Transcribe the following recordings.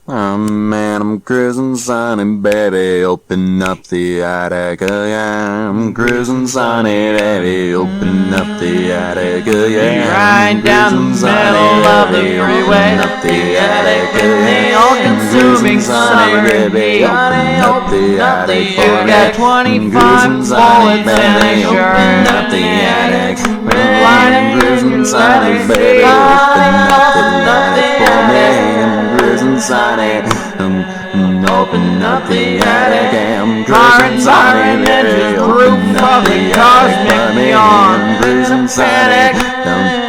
Oh man, I'm cruising sunny, baby, open up the attic, yeah. I'm cruising sunny, baby, open up the attic, yeah. Right down the middle of the freeway, up the attic, the all-consuming summer heat. Open up the attic, You got 25 bullets in a shirt. up the attic, Lining cruising sunny, in baby, your open up the attic for me. attic. Cruising sunny, open up the attic. I'm Car cruising and sunny, siren baby, engines, open roof up of the the attic cosmic for me. neon. I'm cruising sunny,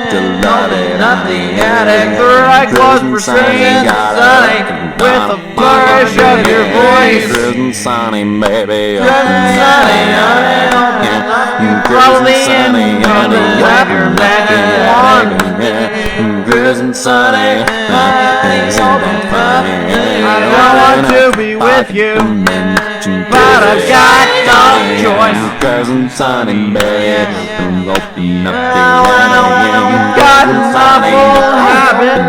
Open up the attic. The right was precision sunny, with a flourish of your voice. Cruising sunny, baby, Cruising sunny, honey, probably in the weather magic wand. Cruising sunny, I don't want to be with you, but I've got no choice. Cruising sunny, baby, open up the I've got my full habit,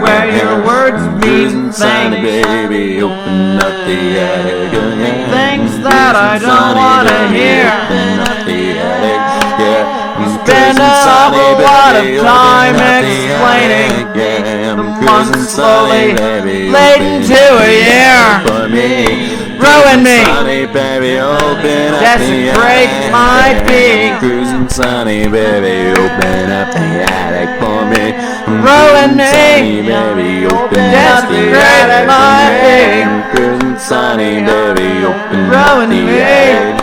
where your words mean sunny, things, baby, open up the attic, things that I don't want to hear. Open up the attic, yeah. Spend an awful lot of time explaining the months slowly late into a year. Ruin me, desecrate my being. Cruisin Sunny, baby, open up the attic for me. Ruin me, baby, open up the desecrate my being. Cruisin Sunny, baby, open up Ruin the me, attic.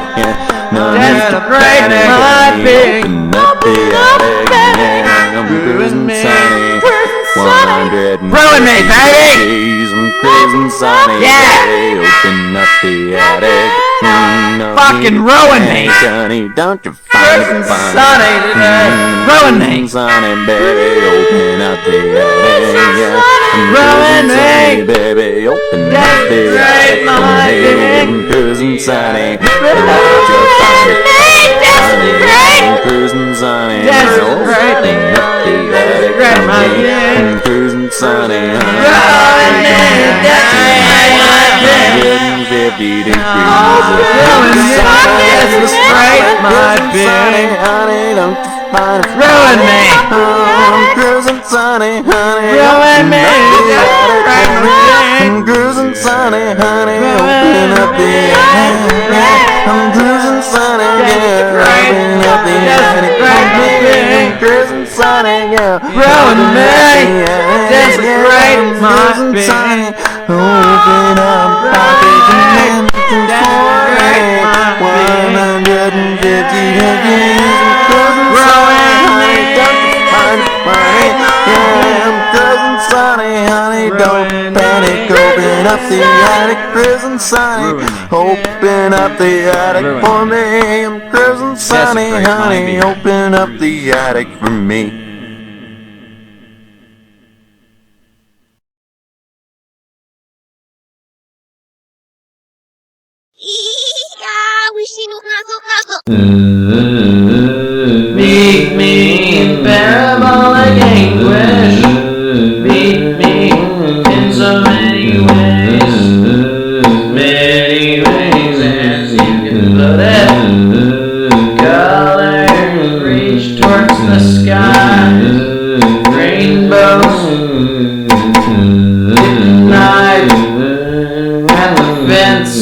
desecrate my being. Open up the attic. I'm cruising sunny. 100 Ruin me, baby. I'm cruising sunny. Yeah. Baby, open up the attic. Fucking ruin me. Sunny, don't you find it funny? Sunny today. Ruin me. Sunny, baby, open up the attic. Ruin me, baby, open up the attic. I'm cruising sunny. Don't you find it funny? Cruising sunny. Desecrate Open up the attic. my being. Cruising sunny. Ruin me, desecrate my being. 50 degrees. Ruin me, desecrate my being. Ruin me. I'm cruising sunny, honey. Ruin me, desecrate my being. Cruising sunny, honey. Open up the attic. I'm cruising sunny, yeah. Open up the attic. Cruising sunny, yeah. Ruin me, desecrate my being. Open up pocket dimensions for Desecrate my being. 150 degrees. Don't panic, open up the attic, cruising sunny. Open up the attic for me. I'm cruising sunny, honey. Open up the attic for me. Meet me in parabolic anguish. Meet me in so many ways. Many ways as you can put it. Colors reach towards the sky. Rainbows. Knife at the fence.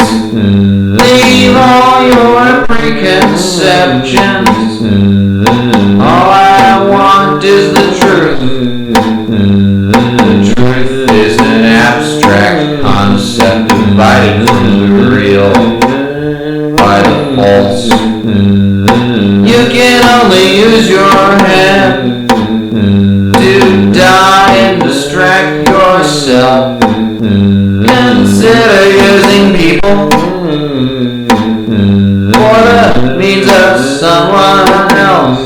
Leave all your preconceptions. All I want is the truth. The truth is an abstract concept divided from the real by the false. You can only use your head to die and distract yourself. Consider using people for the needs of someone else.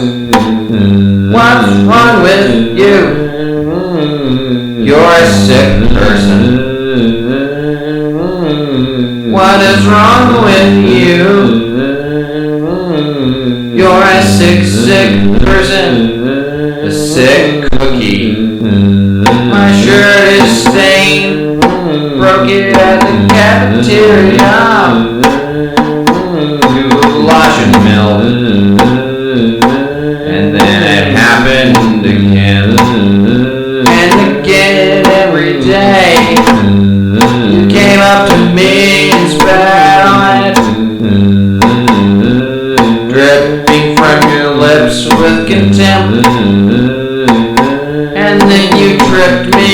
What's wrong with you? You're a sick person. What is wrong with you? You're a sick, sick person. A sick cookie. My shirt is stained. broke it at the cafeteria. To a Colossian mill. And then it happened again. And again every day. You came up to me and spat on it. Dripping from your lips with contempt. And then you tripped me.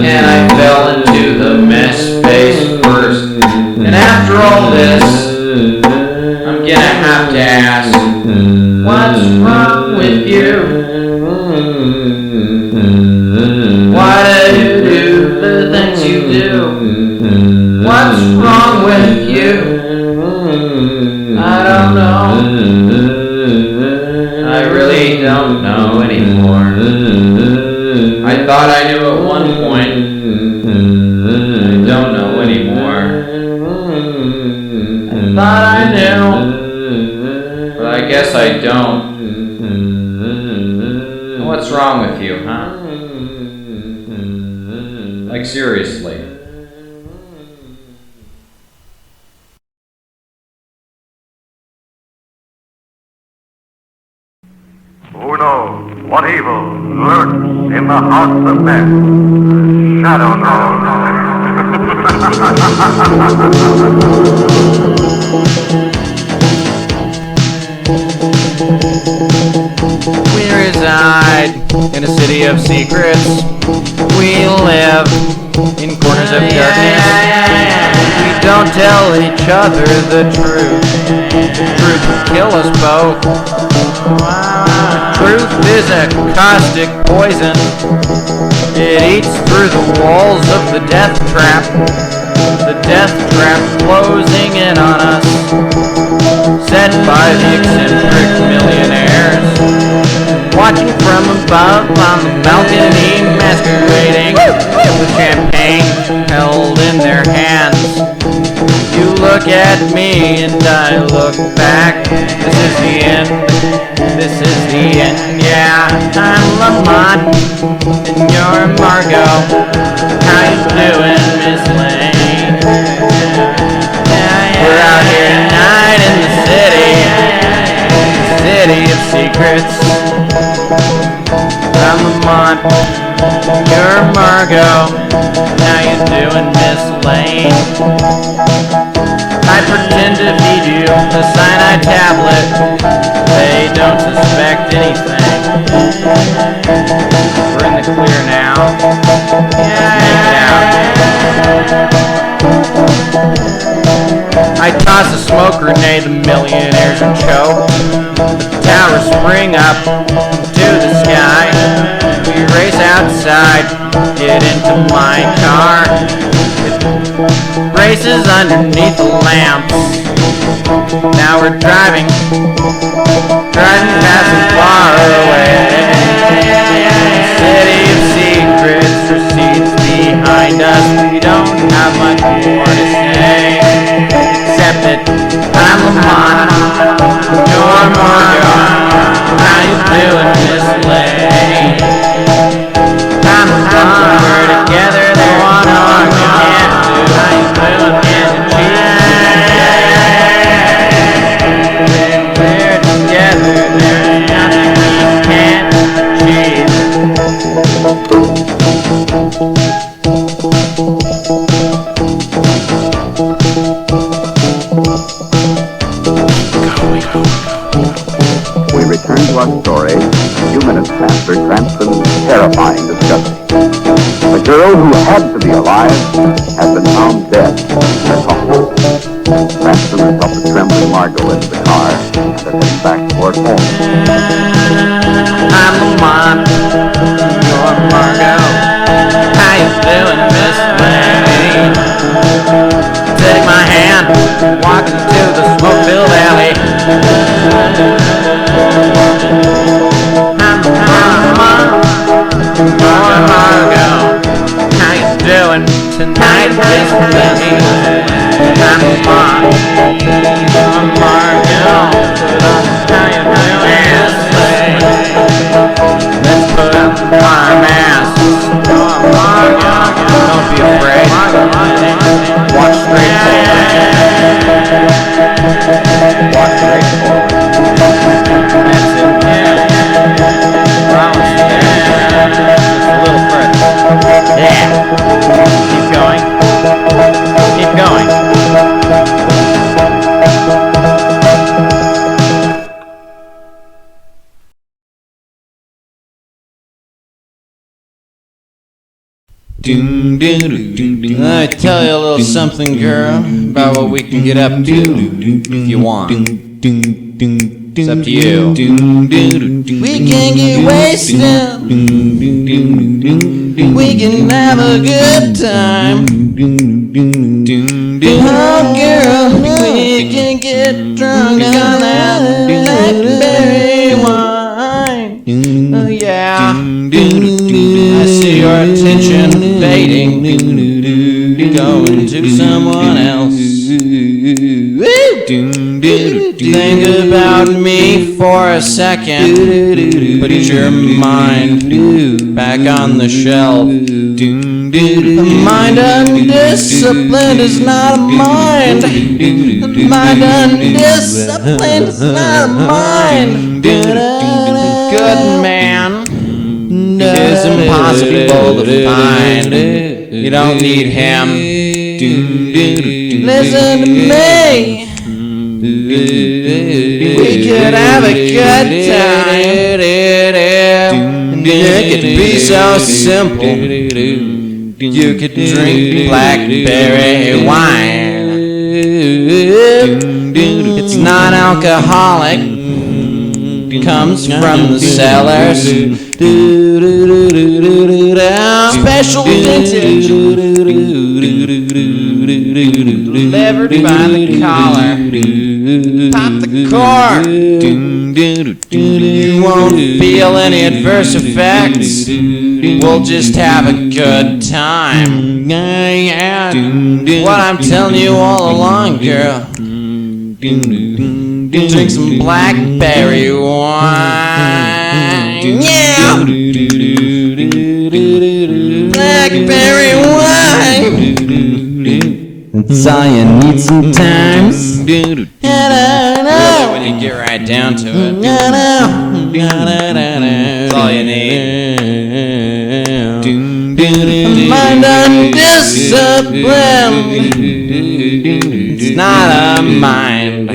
And I fell into the mess face first. And after all this, I'm gonna have to ask, what's wrong with you? Why do you do the things you do? What's wrong with you? I don't know. I really don't know anymore. I thought I knew at one point. I don't know anymore. I thought I knew. But I guess I don't. What's wrong with you, huh? Like seriously. Who knows what evil lurks in the hearts of men? Shadow knows. We reside in a city of secrets. We live in corners of darkness. We don't tell each other the truth. The truth will kill us both. Truth is a caustic poison. It eats through the walls of the death trap. The death trap closing in on us. Set by the eccentric millionaires. Watching from above on the balcony, masquerading with champagne held in their hands. You look at me and I look back. This is the end. This is the end. Yeah, I'm Lamont and you're Margot. How you doing, Miss Lane? We're out here tonight in the city of secrets. I'm Lamont, you're Margot. How you doing, Miss Lane? I pretend to feed you a cyanide tablet. They don't suspect anything. We're in the clear now. Make it out. I toss a smoke grenade, the millionaires are choked. The towers spring up to the sky. We race outside, get into my car. It races underneath the lamps. Now we're driving past the far away. City of secrets recedes behind us. We don't have much more to say, except that I'm Lamont, you're Margot. How you doing, Miss Lane? I'm Lamont, we're together, there's one more we can't do. How you doing, Miss Lane? We're together, there's nothing we can't achieve. We return to our story a few minutes after Cranston's terrifying discovery. The girl who had to be alive has been found dead in her home. Cranston has helped the trembling Margot into the car and they're heading back toward home. I'm Lamont, you're Margot. How you doing, Miss Lane? Take my hand, walk into the smoke-filled alley. I'm Lamont, you're Margot. How you doing tonight, Miss Lane? I'm Lamont, you're Margot. How you doing, Miss Lane? Let's put up our masks. Don't be afraid. straightforward. That's it. Yeah. Promise. Just a little further. Yeah. Keep going. Keep going. I tell you a little something, girl, about what we can get up to if you want. It's up to you. We can get wasted. We can have a good time. Oh, girl, we can get drunk on that Blackberry wine. Oh, yeah. I see your attention fading, going to someone else. Think about me for a second. Put your mind back on the shelf. A mind undisciplined is not a mind. A mind undisciplined is not a mind. Good man is impossible to find. You don't need him. Listen to me. We could have a good time. It could be so simple. You could drink blackberry wine. It's non-alcoholic. Comes from the cellars. Special vintage. Delivered by the collar. Pop the cork. You won't feel any adverse effects. We'll just have a good time. What I'm telling you all along, girl. Drink some blackberry wine. Yeah! Blackberry wine. That's all you need sometimes. When you get right down to it. That's all you need. Mind undisciplined. It's not a mind.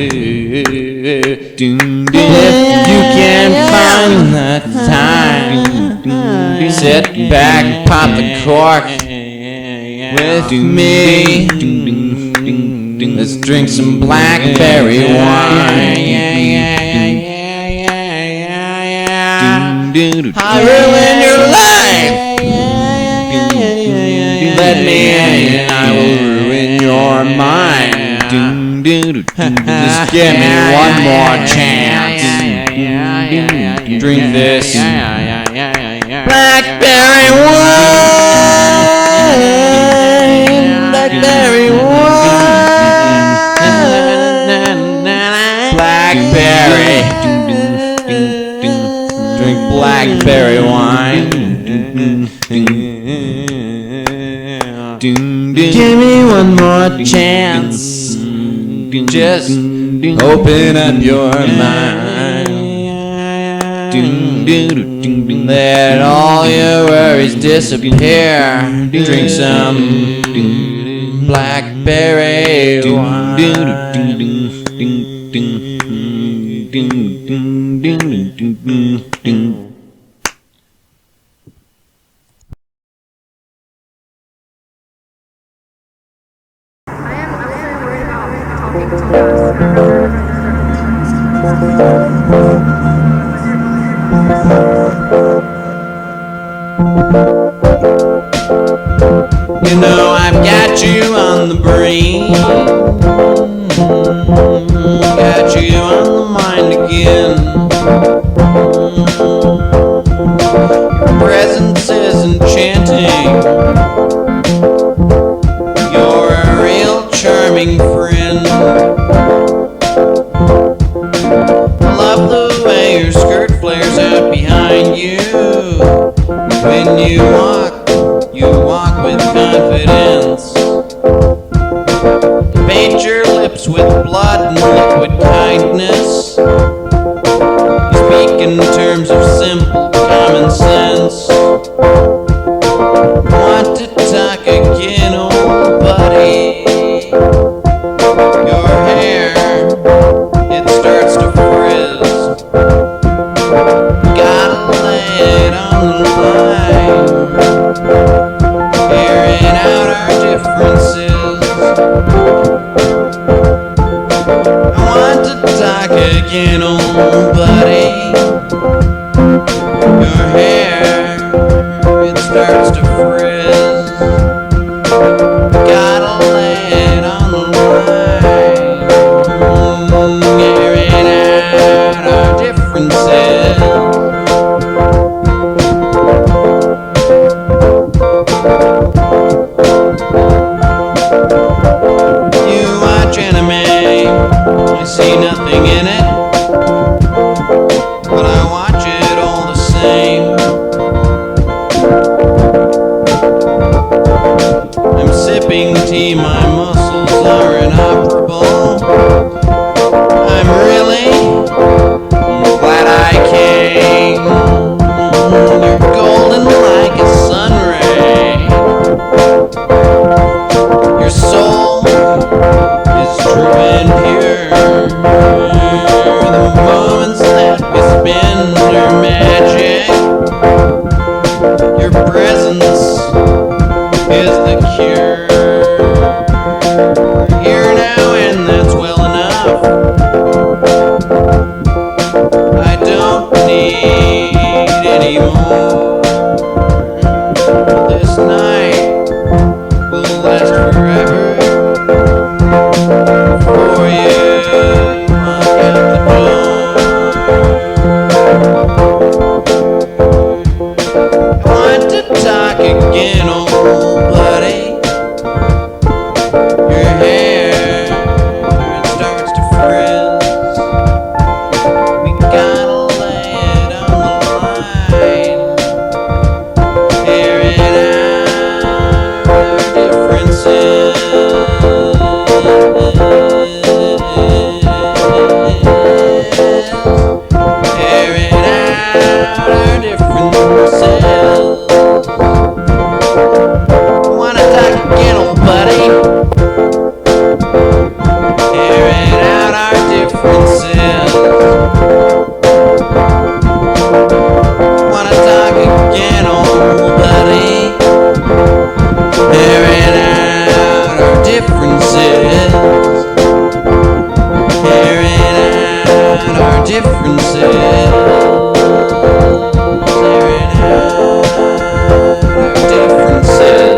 If you can find the time, sit back, pop the cork with me. Let's drink some blackberry wine. I ruin your life. Let me in, I will ruin your mind. Just give me one more chance. Drink this blackberry wine. Blackberry wine. Blackberry. Drink blackberry wine. Give me one more chance. Just open up your mind. Let all your worries disappear. Drink some blackberry wine. You know I've got you on the brain. Got you on the mind again. Your presence is enchanting. You're a real charming friend. I love the way your skirt flares out behind you. When you walk with confidence. Paint your lips with blood and liquid kindness. simple common sense. Want to talk again, old buddy? Your hair, it starts to frizz. Gotta lay it on the line. Airing out our differences. I want to talk again, old buddy. Your hair, it starts to frizz. Gotta lay it on the line. Airing out our differences. You watch anime, I see nothing in it, but I watch it all the same. I'm sipping tea, my muscles are inoperable. I'm really glad I came. You're golden like a sun ray. Your soul is true and pure. The moments that we spend are magic. Your presence is the cure. Here now and that's well enough. I don't need any more. This night will last forever. For you, walk out the door. I want to talk again, old buddy. Your hair, it starts to frizz. We gotta lay it on the line. Airing out our differences. Airing out our differences. Wanna talk again, old buddy? Airing out our differences. Wanna talk again, old buddy? Airing out our differences. Airing out our differences. Airing out our differences. Airing out our differences.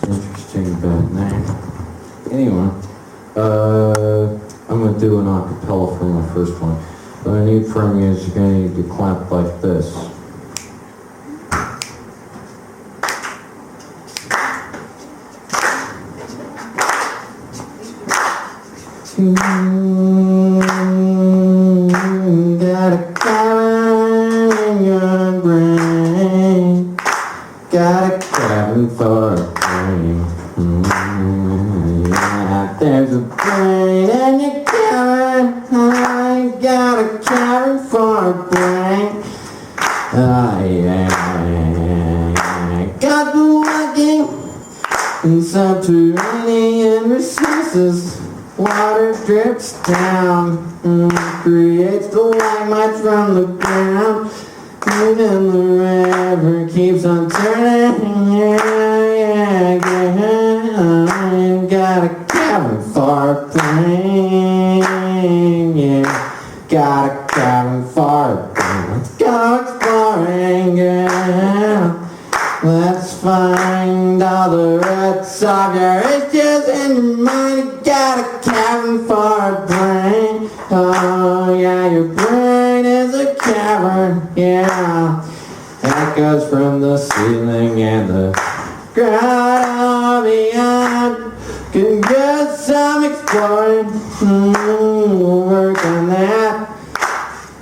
Interesting bad name. Anyway, I'm gonna do an acapella for my first one. What I need from you is you're gonna need to clap like this. Got a cavern in your brain. Got a cavern for a brain. Yeah, there's a brain in your cavern. I got a cavern for a brain. Yeah. Got the working in subterranean recesses. Water drips down, creates stalagmites from the ground. Even the river keeps on turning. Yeah. Got a cavern for a plane. Yeah, got a cavern for a plane. Let's go exploring, girl. Let's find all the roots of your issues in your mind. You got a cavern for a brain. Oh yeah, your brain is a cavern, yeah. Echoes from the ceiling and the ground beyond. Can get some exploring, work on that.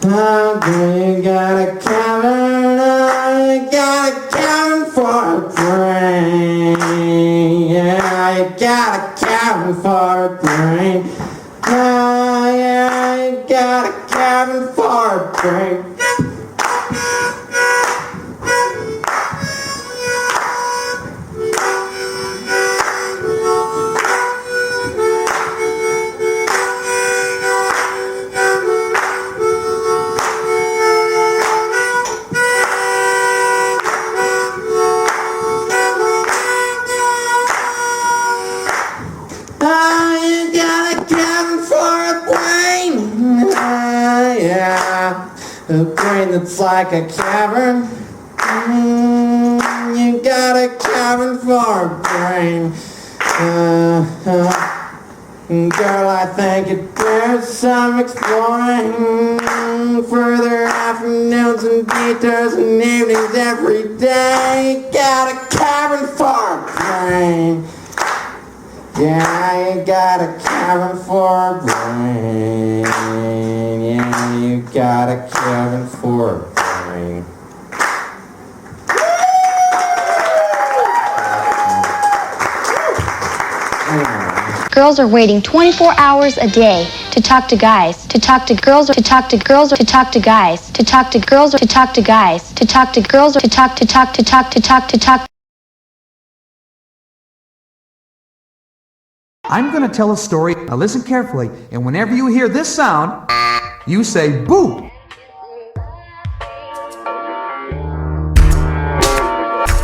Okay, you got a cavern, you got a cavern for a brain. Yeah, you got a cavern for a brain. Yeah, you got a cavern for a brain. A brain that's like a cavern. You got a cavern for a brain. Girl, I think it bears some exploring. Further afternoons and detours and evenings every day. You got a cavern for a brain. Yeah, you got a cavern for a brain. Yeah, you got a cavern for a brain. Girls are waiting 24 hours a day to talk to guys, to talk to girls, to talk to girls, to talk to guys, to talk to girls, to talk to guys, to talk to girls, to talk. I'm going to tell a story. Now listen carefully, and whenever you hear this sound, you say boo.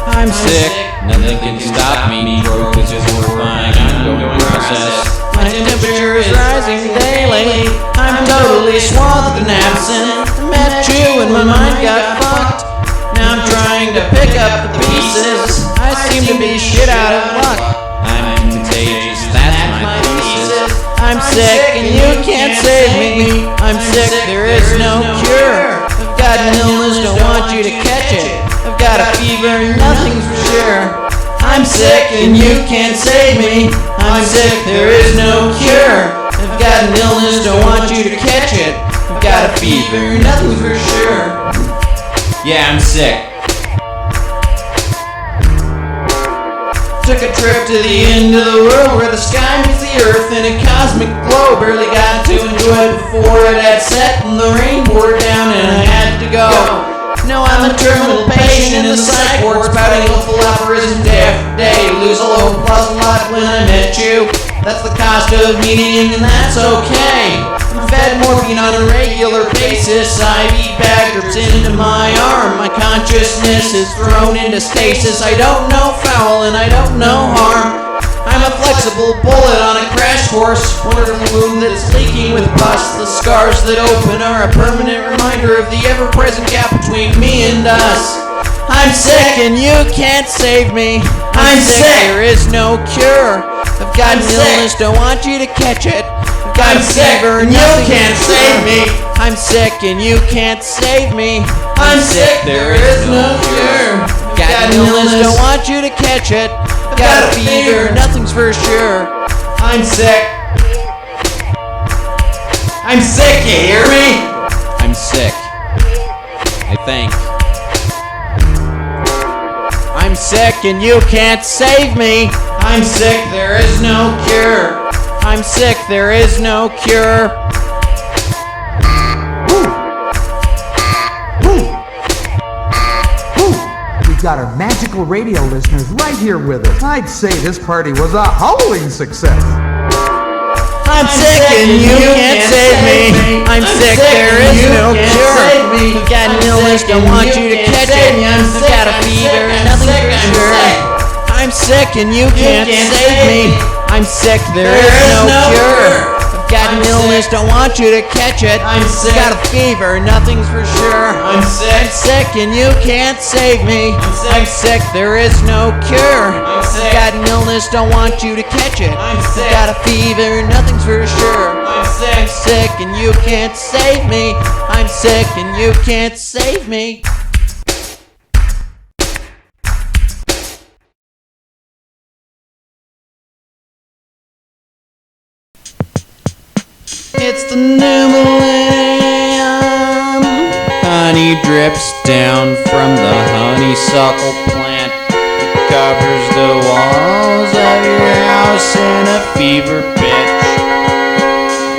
I'm sick, nothing can stop me. Growth is just my ongoing process. My temperature is rising daily. I'm totally swathed in absinthe. Met you and my mind got fucked. Now I'm trying to pick up the pieces. I seem to be shit out of luck. I'm contagious, that's my thesis. I'm sick and you can't save me. I'm sick, there is no cure. I've got an illness, don't want you to catch it. I've got a fever, nothing's for sure. I'm sick and you can't save me. I'm sick, there is no cure. I've got an illness, don't want you to catch it. I've got a fever, nothing's for sure. Yeah, I'm sick. Took a trip to the end of the world where the sky meets the earth in a cosmic glow. Barely got to enjoy it before it had set and the rain poured down and I had to go. Now I'm a terminal patient in the psych ward, spouting hopeful aphorisms day after day. Lose a low plus a lot when I met you. That's the cost of meeting and that's okay. I'm fed morphine on a regular basis. IV bag drips into my arm. My consciousness is thrown into stasis. I don't know foul and I don't know harm. I'm a flexible bullet on a crash course. Wonderful wound that's leaking with pus. The scars that open are a permanent reminder of the ever-present gap between me and us. I'm sick and you can't save me. I'm sick, there is no cure. I've got an illness, don't want you to catch it. I've got a fever, and you can't save me. I'm sick and you can't save me. I'm sick, there is no cure. Got an illness, don't want you to catch it. I've got a fever, nothing's for sure. I'm sick. I'm sick, you hear me? I'm sick, I think. I'm sick and you can't save me. I'm sick, there is no cure. I'm sick, there is no cure. We've got our magical radio listeners right here with us. I'd say this party was a howling success. I'm sick and you can't save me. I'm sick, there is no cure. You've got an illness, don't want you to catch it. I've got a fever, nothing's for sure. I'm sick and you can't save me. I'm sick, there is no cure. I've got an illness, don't want you to catch it. I'm sick, got a fever, nothing's for sure. I'm sick and you can't save me. I'm sick, there is no cure. I've got an illness, don't want you to catch it. I've got a fever, nothing's for sure. I'm sick. sick and you can't save me. I'm sick and you can't save me. It's the new millennium. Honey drips down from the honeysuckle plant. It covers the walls of your house in a fever pitch.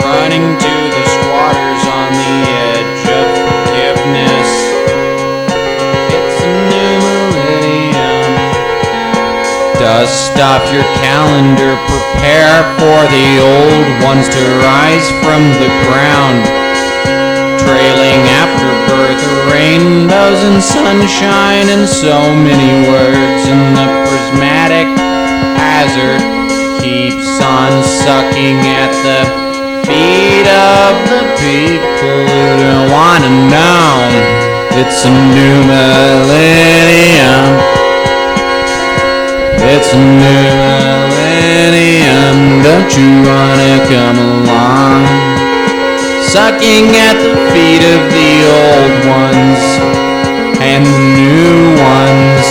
Running to the squatters on the edge of forgiveness. It's the new millennium. Dust off your calendar, prepare for the old ones to rise from the ground. Trailing after birth, rainbows and sunshine and so many words. And the prismatic hazard keeps on sucking at the feet of the people who don't want to know. It's a new millennium. It's a new millennium. Don't you wanna come along? Sucking at the feet of the old ones and the new ones.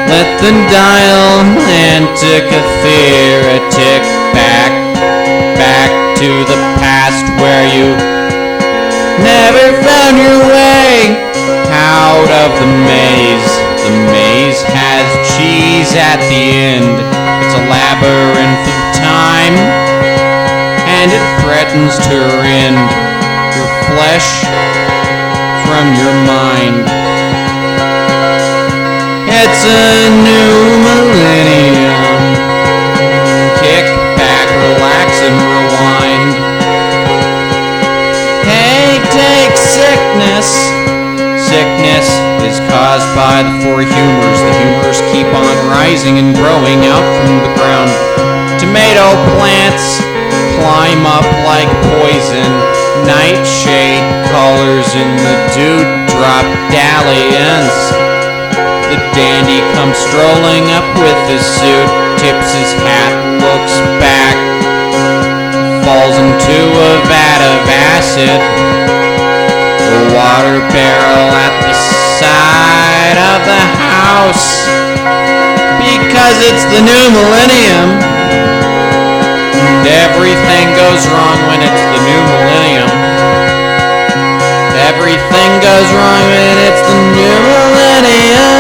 Let the dial-mantic ethera tick back to the past where you never found your way out of the maze. The maze has cheese at the end. It's a labyrinth of time, and it threatens to rend your flesh from your mind. It's a new millennium. Kick back, relax, and rewind. Hey, take sickness. Sickness is caused by the four humors. The humors keep on rising and growing out from the ground. Tomato plants climb up like poison. Nightshade colors in the dewdrop dalliance. The dandy comes strolling up with his suit, tips his hat, looks back, falls into a vat of acid. The water barrel at the side of the house, because it's the new millennium. And everything goes wrong when it's the new millennium. Everything goes wrong when it's the new millennium.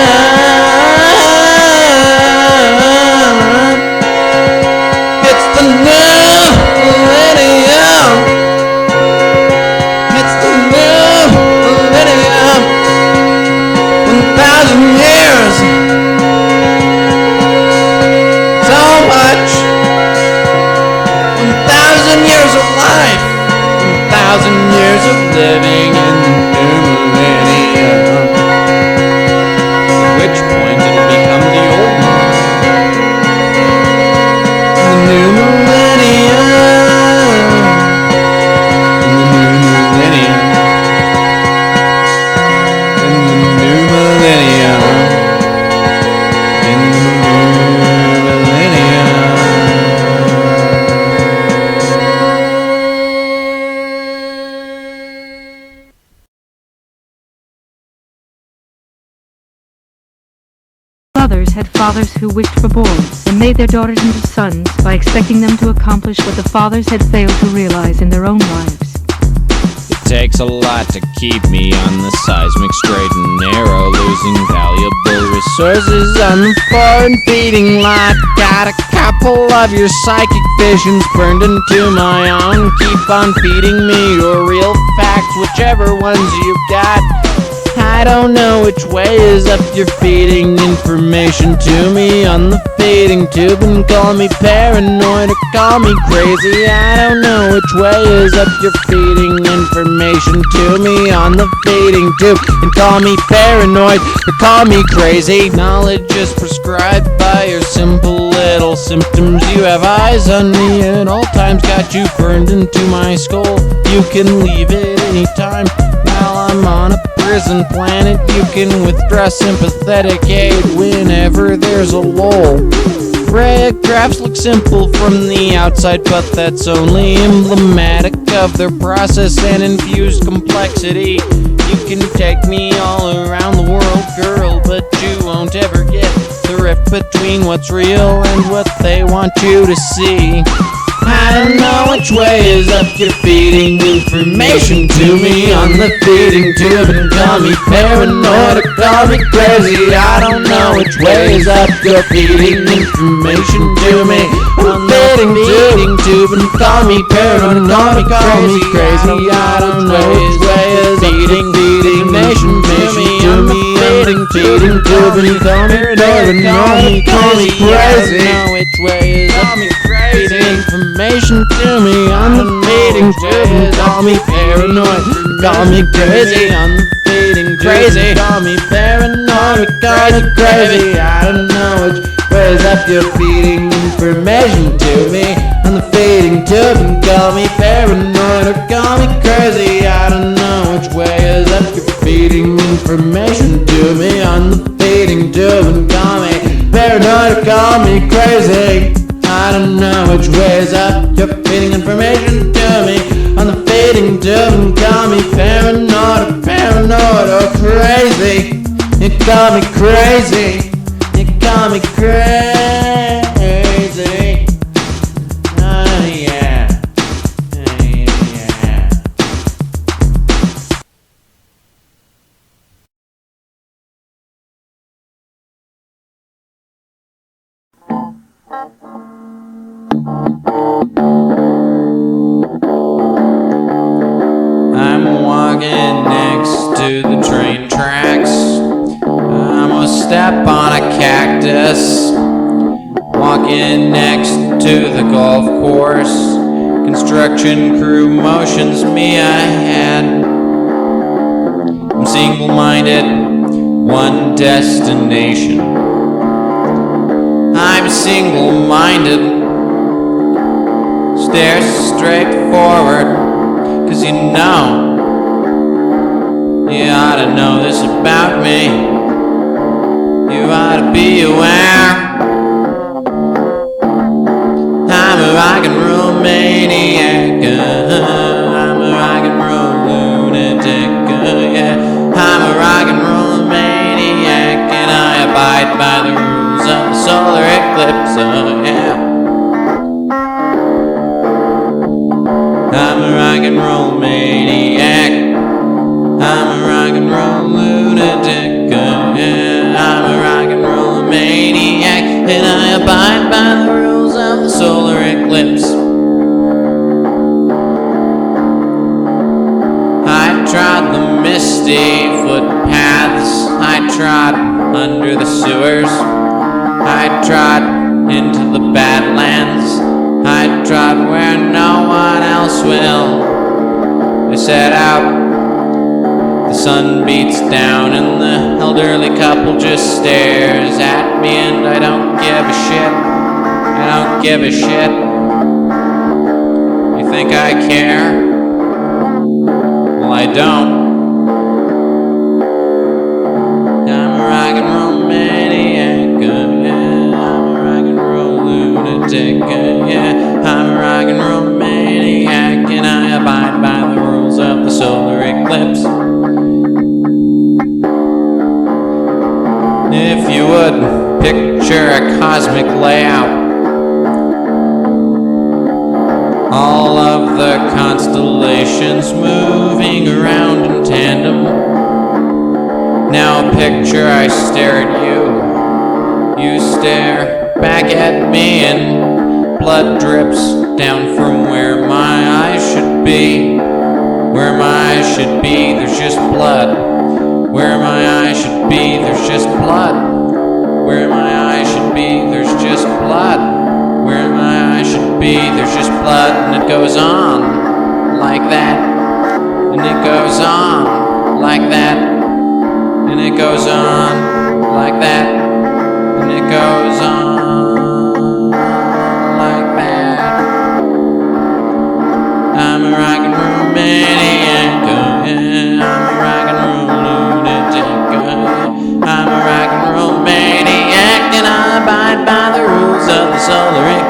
It's the new millennium. It's the new millennium. 1,000 years. So much. 1,000 years of life. 1,000 years of living in the new millennium. At which point it'll become the old one. The new millennium. In the new millennium. In the new millennium. In the new millennium. Others had fathers who wished for boys and made their daughters into sons by expecting them to accomplish what the fathers had failed to realize in their own lives. It takes a lot to keep me on the seismic straight and narrow, losing valuable resources on the foreign feeding lot. Got a couple of your psychic visions burned into my own. Keep on feeding me your real facts, whichever ones you've got. I don't know which way is up. You're feeding information to me on the feeding tube and call me paranoid or call me crazy. I don't know which way is up. You're feeding information to me on the feeding tube and call me paranoid or call me crazy. Knowledge is prescribed by your simple little symptoms. You have eyes on me at all times, got you burned into my skull. You can leave it anytime. While I'm on a prison planet, you can withdraw sympathetic aid whenever there's a lull. Paragraphs look simple from the outside, but that's only emblematic of their process and infused complexity. You can take me all around the world, girl, but you won't ever get the rift between what's real and what they want you to see. I don't know which way is up, you're feeding information to me on the feeding tube and call me paranoid or call me crazy. I don't know which way is up, you're feeding information to me on the feeding tube and call me paranoid or call me crazy. I don't know which way is up, feeding information to me on the feeding tube and call me paranoid or call me crazy. I don't know which way is up, feeding information to me on the feeding tube and call me paranoid, call me crazy on the feeding crazy, call me paranoid, call me crazy. I don't know which way is up, you're feeding information to me on the feeding tube and call me paranoid or call me crazy. I don't know which way is up, you're feeding information to me on the feeding tube and call me paranoid or call me crazy. I don't know which way is up, you're feeding information to me on the feeding tube and call me paranoid or crazy. You call me crazy, you call me crazy. Oh yeah, oh yeah. I'm walking next to the train tracks. I'm gonna step on a cactus. Walking next to the golf course. Construction crew motions me ahead. I'm single-minded, one destination. I'm single-minded. Stare straight forward. 'Cause you ought to know this about me. You ought to be aware. I'm a rock and roll maniac. I'm a rock and roll lunatic. Yeah, I'm a rock and roll maniac, and I abide by the rules of the solar eclipse. Yeah. I'm a rock and roll maniac. I'm a rock and roll lunatic. Yeah, I'm a rock and roll maniac, and I abide by the rules of the solar eclipse. I trod the misty footpaths. I trod under the sewers. I trod into the Badlands. I trod where no one else will. I set out. The sun beats down and the elderly couple just stares at me, and I don't give a shit. I don't give a shit. You think I care? Well, I don't. I'm a rock and roll maniac, yeah. I'm a rock and roll lunatic, yeah. I'm a rock and roll maniac, and I abide by the rules of the solar eclipse. If you would, picture a cosmic layout. All of the constellations moving around in tandem. Now picture I stare at you. You stare back at me, and blood drips down from where my eyes should be. Where my eyes should be, there's just blood. Where my eyes should be, there's just blood. Where my eyes should be, there's just blood. Where my eyes should be, there's just blood. And it goes on like that. And it goes on like that. And it goes on like that. And it goes on like that. I'm a rock and roll maniac, yeah. I'm a rock and roll lunatic, yeah. I'm a rock and roll maniac, and I abide by the rules of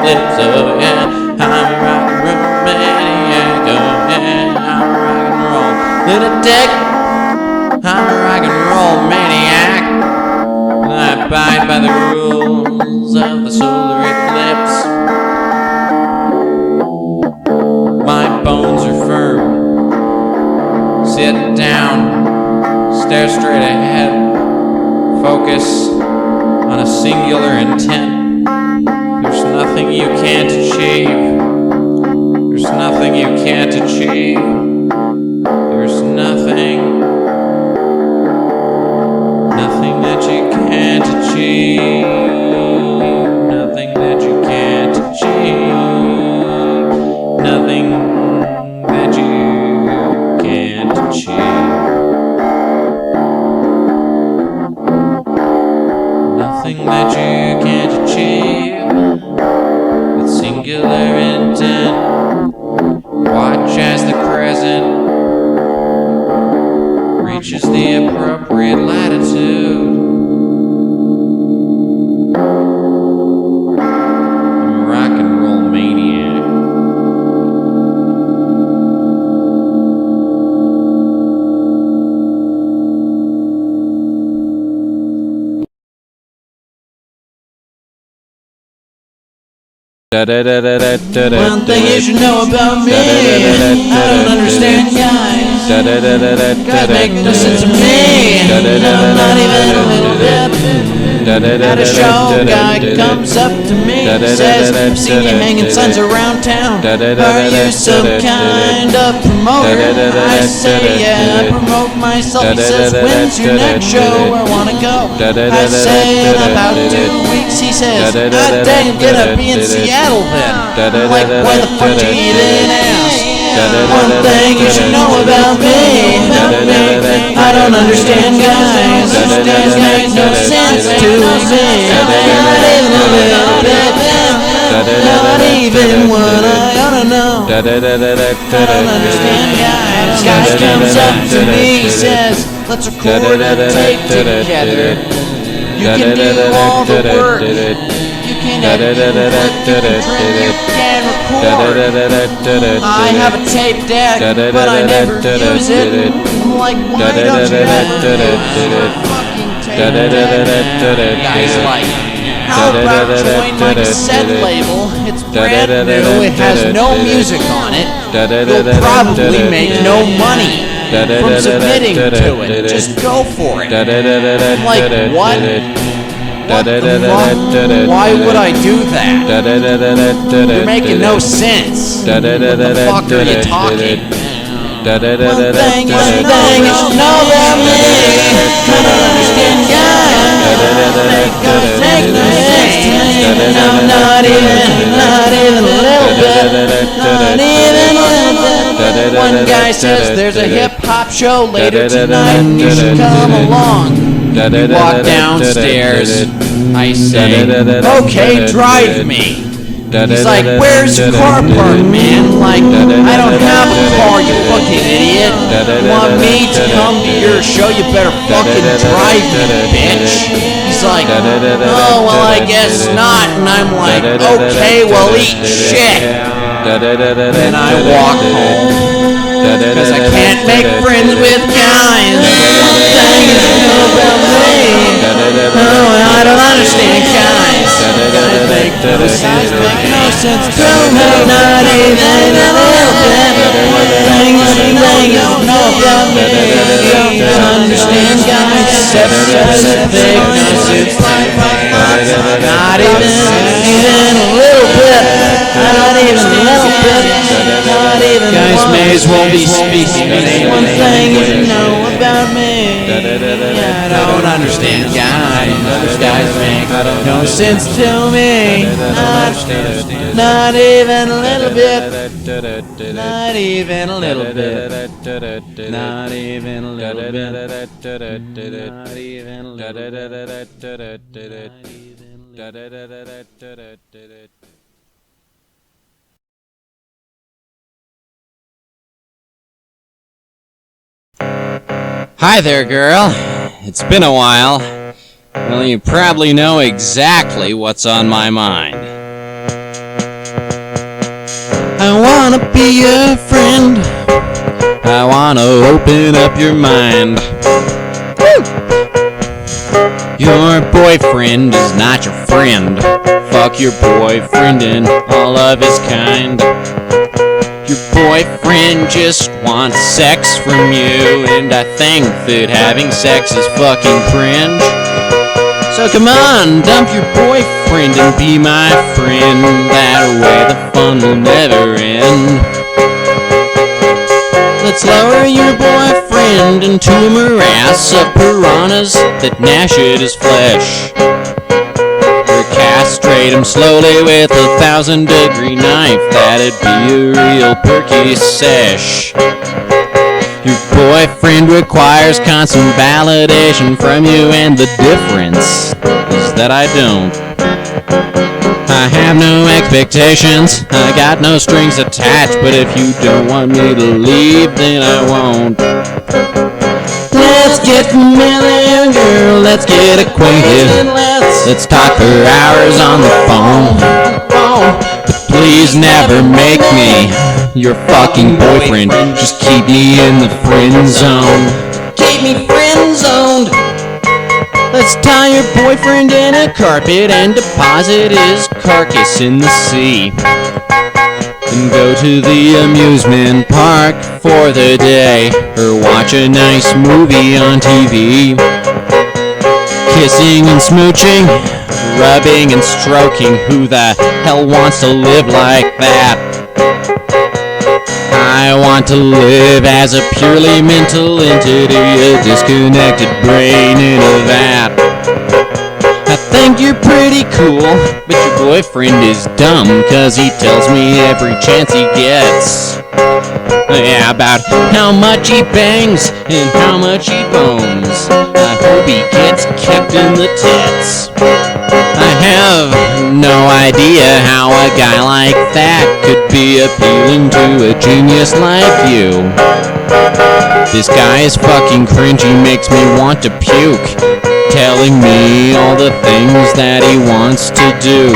lips, oh yeah. I'm a rock and roll maniac, oh yeah. I'm a rock and roll lunatic. I'm a rock and roll maniac. I abide by the rules of the solar eclipse. My bones are firm. Sit down, stare straight ahead, focus on a singular intent. There's nothing you can't achieve. There's nothing you can't achieve. There's nothing that you can't achieve. Nothing that you can't achieve. Nothing that you can't achieve. Nothing that you can't achieve with singular intent. Watch as the crescent reaches the appropriate latitude. I'm a rock and roll maniac. One thing you should know about me, I don't understand guys. Guys make no sense to me, no, not even a little bit. At a show, guy comes up to me, says, I've seen you hanging signs around town. Are you some kind of promoter? I say, yeah, I promote myself. He says, when's your next show? I wanna go. I say, in about 2 weeks. He says, God dang, I'm gonna be in Seattle then. I'm like, why the fuck you didn't ask? One thing you should know about me, I don't understand guys. Guys make no sense to me. Not even what I ought to know. I don't understand guys. Guy comes up to me, says, let's record a tape together. You can do all the work. You can edit, you can trim, you can record. I have a tape deck, but I never use it. I'm like, why don't you have a fucking tape deck? Guys like, how about join my cassette label? It's brand new, it has no music on it. You'll probably make no money from submitting to it. Just go for it. I'm like, what? What the fuck? Why would I do that? You're making no sense. What the fuck are you talking? One thing you should know about me, I don't understand guys. Make no sense to me. No, not even a little bit. Not even a little bit. One guy says there's a hip-hop show later tonight and you should come along. We walk downstairs. I say, okay, drive me. He's like, where's your car parked, man? Like, I don't have a car, you fucking idiot. You want me to come to your show? You better fucking drive me, bitch. He's like, oh, well, I guess not. And I'm like, okay, well, eat shit. Then I walk home. Because I can't make friends with guys. Oh, I don't understand guys. Guys make no sense to me. Not even a little bit. Things you don't know about me. You don't understand guys. Make no sense. Not even a little bit. Not even a little bit. Not even guys may as well be speaking. One thing you know about me. I don't understand guys. Guys make no sense to me. Not even a little bit. Not even a little bit. Not even a little bit. Not even a little bit. Hi there, girl. It's been a while. Well, you probably know exactly what's on my mind. wanna be a friend. I wanna open up your mind. Woo! Your boyfriend is not your friend. Fuck your boyfriend and all of his kind. Your boyfriend just wants sex from you, and I think that having sex is fucking cringe. So come on, dump your boyfriend and be my friend. That way the fun will never end. Let's lower your boyfriend into a morass of piranhas that gnash at his flesh. Or castrate him slowly with a 1,000-degree knife. That'd be a real perky sesh. Your boyfriend requires constant validation from you, and the difference is that I don't. I have no expectations, I got no strings attached, but if you don't want me to leave, then I won't. Let's get familiar, girl, let's get acquainted. Let's talk for hours on the phone. But please never make me your fucking boyfriend. Just keep me in the friend zone. Keep me friend zoned. Let's tie your boyfriend in a carpet and deposit his carcass in the sea. Then go to the amusement park for the day, or watch a nice movie on TV. Kissing and smooching, rubbing and stroking. Who the hell wants to live like that? I want to live as a purely mental entity, a disconnected brain in a vat. I think you're pretty cool, but your boyfriend is dumb, 'cause he tells me every chance he gets. Yeah, about how much he bangs and how much he bones. I hope he gets kicked in the tits. I have no idea how a guy like that could be appealing to a genius like you. This guy is fucking cringy, makes me want to puke, telling me all the things that he wants to do.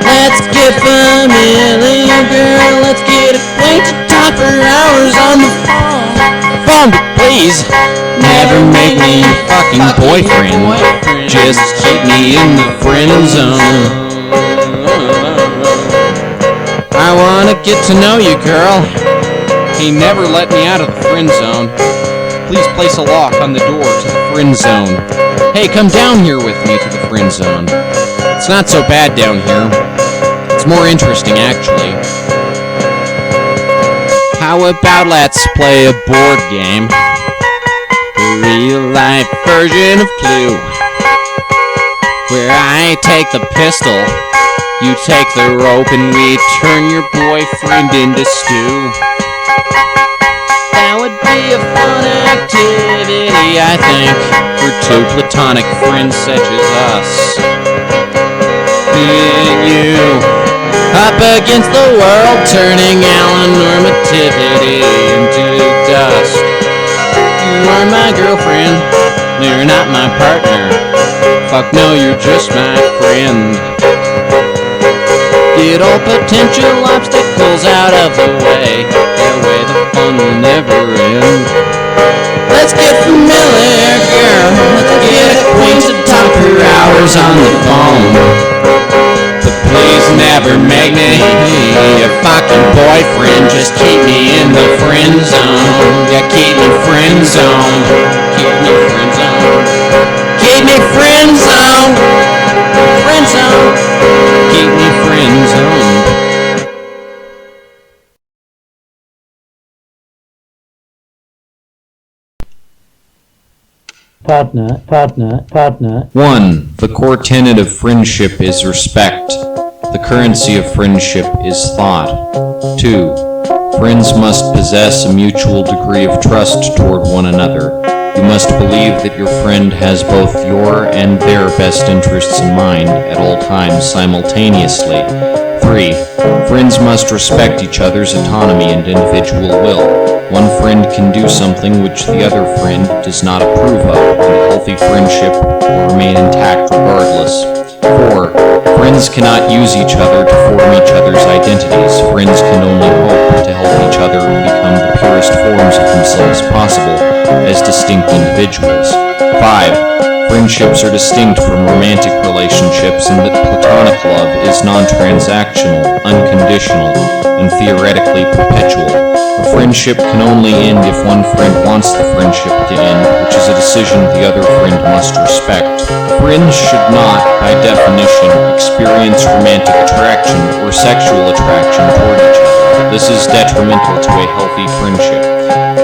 Let's get familiar, girl, let's get acquainted, talk for hours on the phone, but please, never make me your fucking boyfriend, just keep me in the friend zone. I wanna get to know you, girl. He never let me out of the friend zone. Please place a lock on the door to the friend zone. Hey, come down here with me to the friend zone. It's not so bad down here. It's more interesting, actually. How about let's play a board game? A real-life version of Clue, where I take the pistol, you take the rope, and we turn your boyfriend into stew. That would be a fun activity, I think, for two platonic friends such as us. Me and you, up against the world, turning normativity into dust. You are my girlfriend, you're not my partner. Fuck no, you're just my friend. Get all potential obstacles out of the way, that way the fun will never end. Let's get familiar, girl, let's get acquainted, talk for hours on the phone. But please never make me your fucking boyfriend, just keep me in the friend zone. Yeah, keep me friend zone. Keep me friend zone. Keep me friend zone. Friend zone. Keep me friend zone. Partner. 1. The core tenet of friendship is respect. The currency of friendship is thought. 2. Friends must possess a mutual degree of trust toward one another. You must believe that your friend has both your and their best interests in mind at all times simultaneously. 3. Friends must respect each other's autonomy and individual will. One friend can do something which the other friend does not approve of, and a healthy friendship will remain intact regardless. 4. Friends cannot use each other to form each other's identities. Friends can individuals. 5. Friendships are distinct from romantic relationships in that platonic love is non-transactional, unconditional, and theoretically perpetual. A friendship can only end if one friend wants the friendship to end, which is a decision the other friend must respect. Friends should not, by definition, experience romantic attraction or sexual attraction toward each other. This is detrimental to a healthy friendship.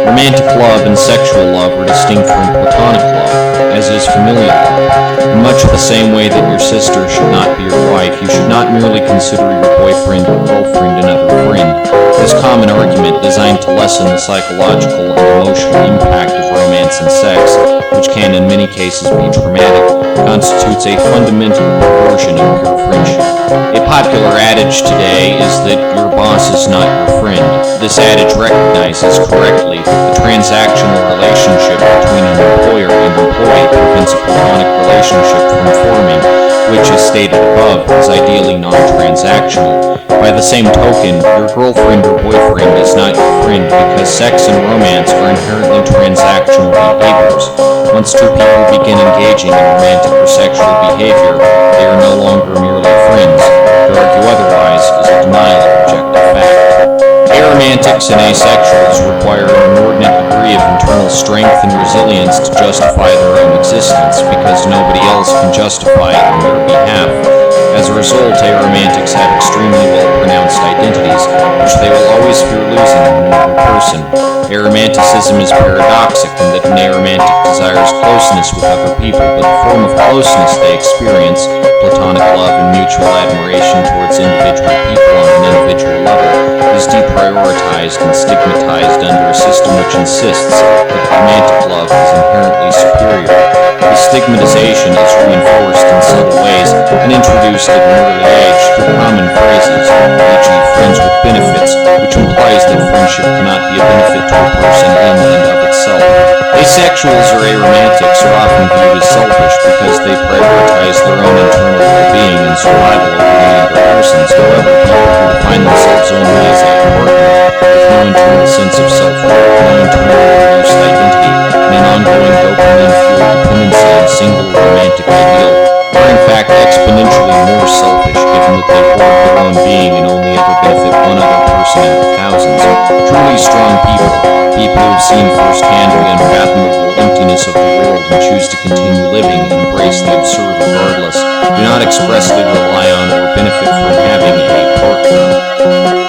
Romantic love and sexual love are distinct from platonic love, as is familial love. In much the same way that your sister should not be your wife, you should not merely consider your boyfriend or girlfriend another friend. This common argument, designed to lessen the psychological and emotional impact of romance and sex, which can in many cases be traumatic, constitutes a fundamental perversion of pure friendship. A popular adage today is that your boss is not your friend. This adage recognizes correctly that the transactional relationship between an employer and employee prevents a platonic relationship from forming, which, as stated above, is ideally non-transactional. By the same token, your girlfriend or boyfriend is not your friend because sex and romance are inherently transactional behaviors. Once two people begin engaging in romantic or sexual behavior, they are no longer merely friends. To argue otherwise is a denial of objective fact. Aromantics and asexuals require an inordinate degree of internal strength and resilience to justify their own existence because nobody else can justify it on their behalf. As a result, aromantics have extremely well-pronounced identities, which they will always fear losing in another person. Aromanticism is paradoxic in that an aromantic desires closeness with other people, but the form of closeness they experience, platonic love and mutual admiration towards individual people on an individual level, is deprioritized and stigmatized under a system which insists that romantic love is inherently superior. This stigmatization is reinforced in subtle ways and introduced at an early age through common phrases, e.g. friends with benefits, which implies that friendship cannot be a benefit to a person in and of itself. Asexuals or aromantics are often viewed as selfish because they prioritize their own internal well-being and survival over many other persons. However, people who define themselves only as a partner, with no internal sense of self-worth, no internally produced identity, and an ongoing dopamine-fueled dependency on a single romantic ideal, are in fact exponentially more selfish, given that they hoard their own being and only ever benefit one other person out of thousands. Truly strong people, people who have seen firsthand the unfathomable emptiness of the world and choose to continue living and embrace the absurd regardless, do not expressly rely on or benefit from having a partner.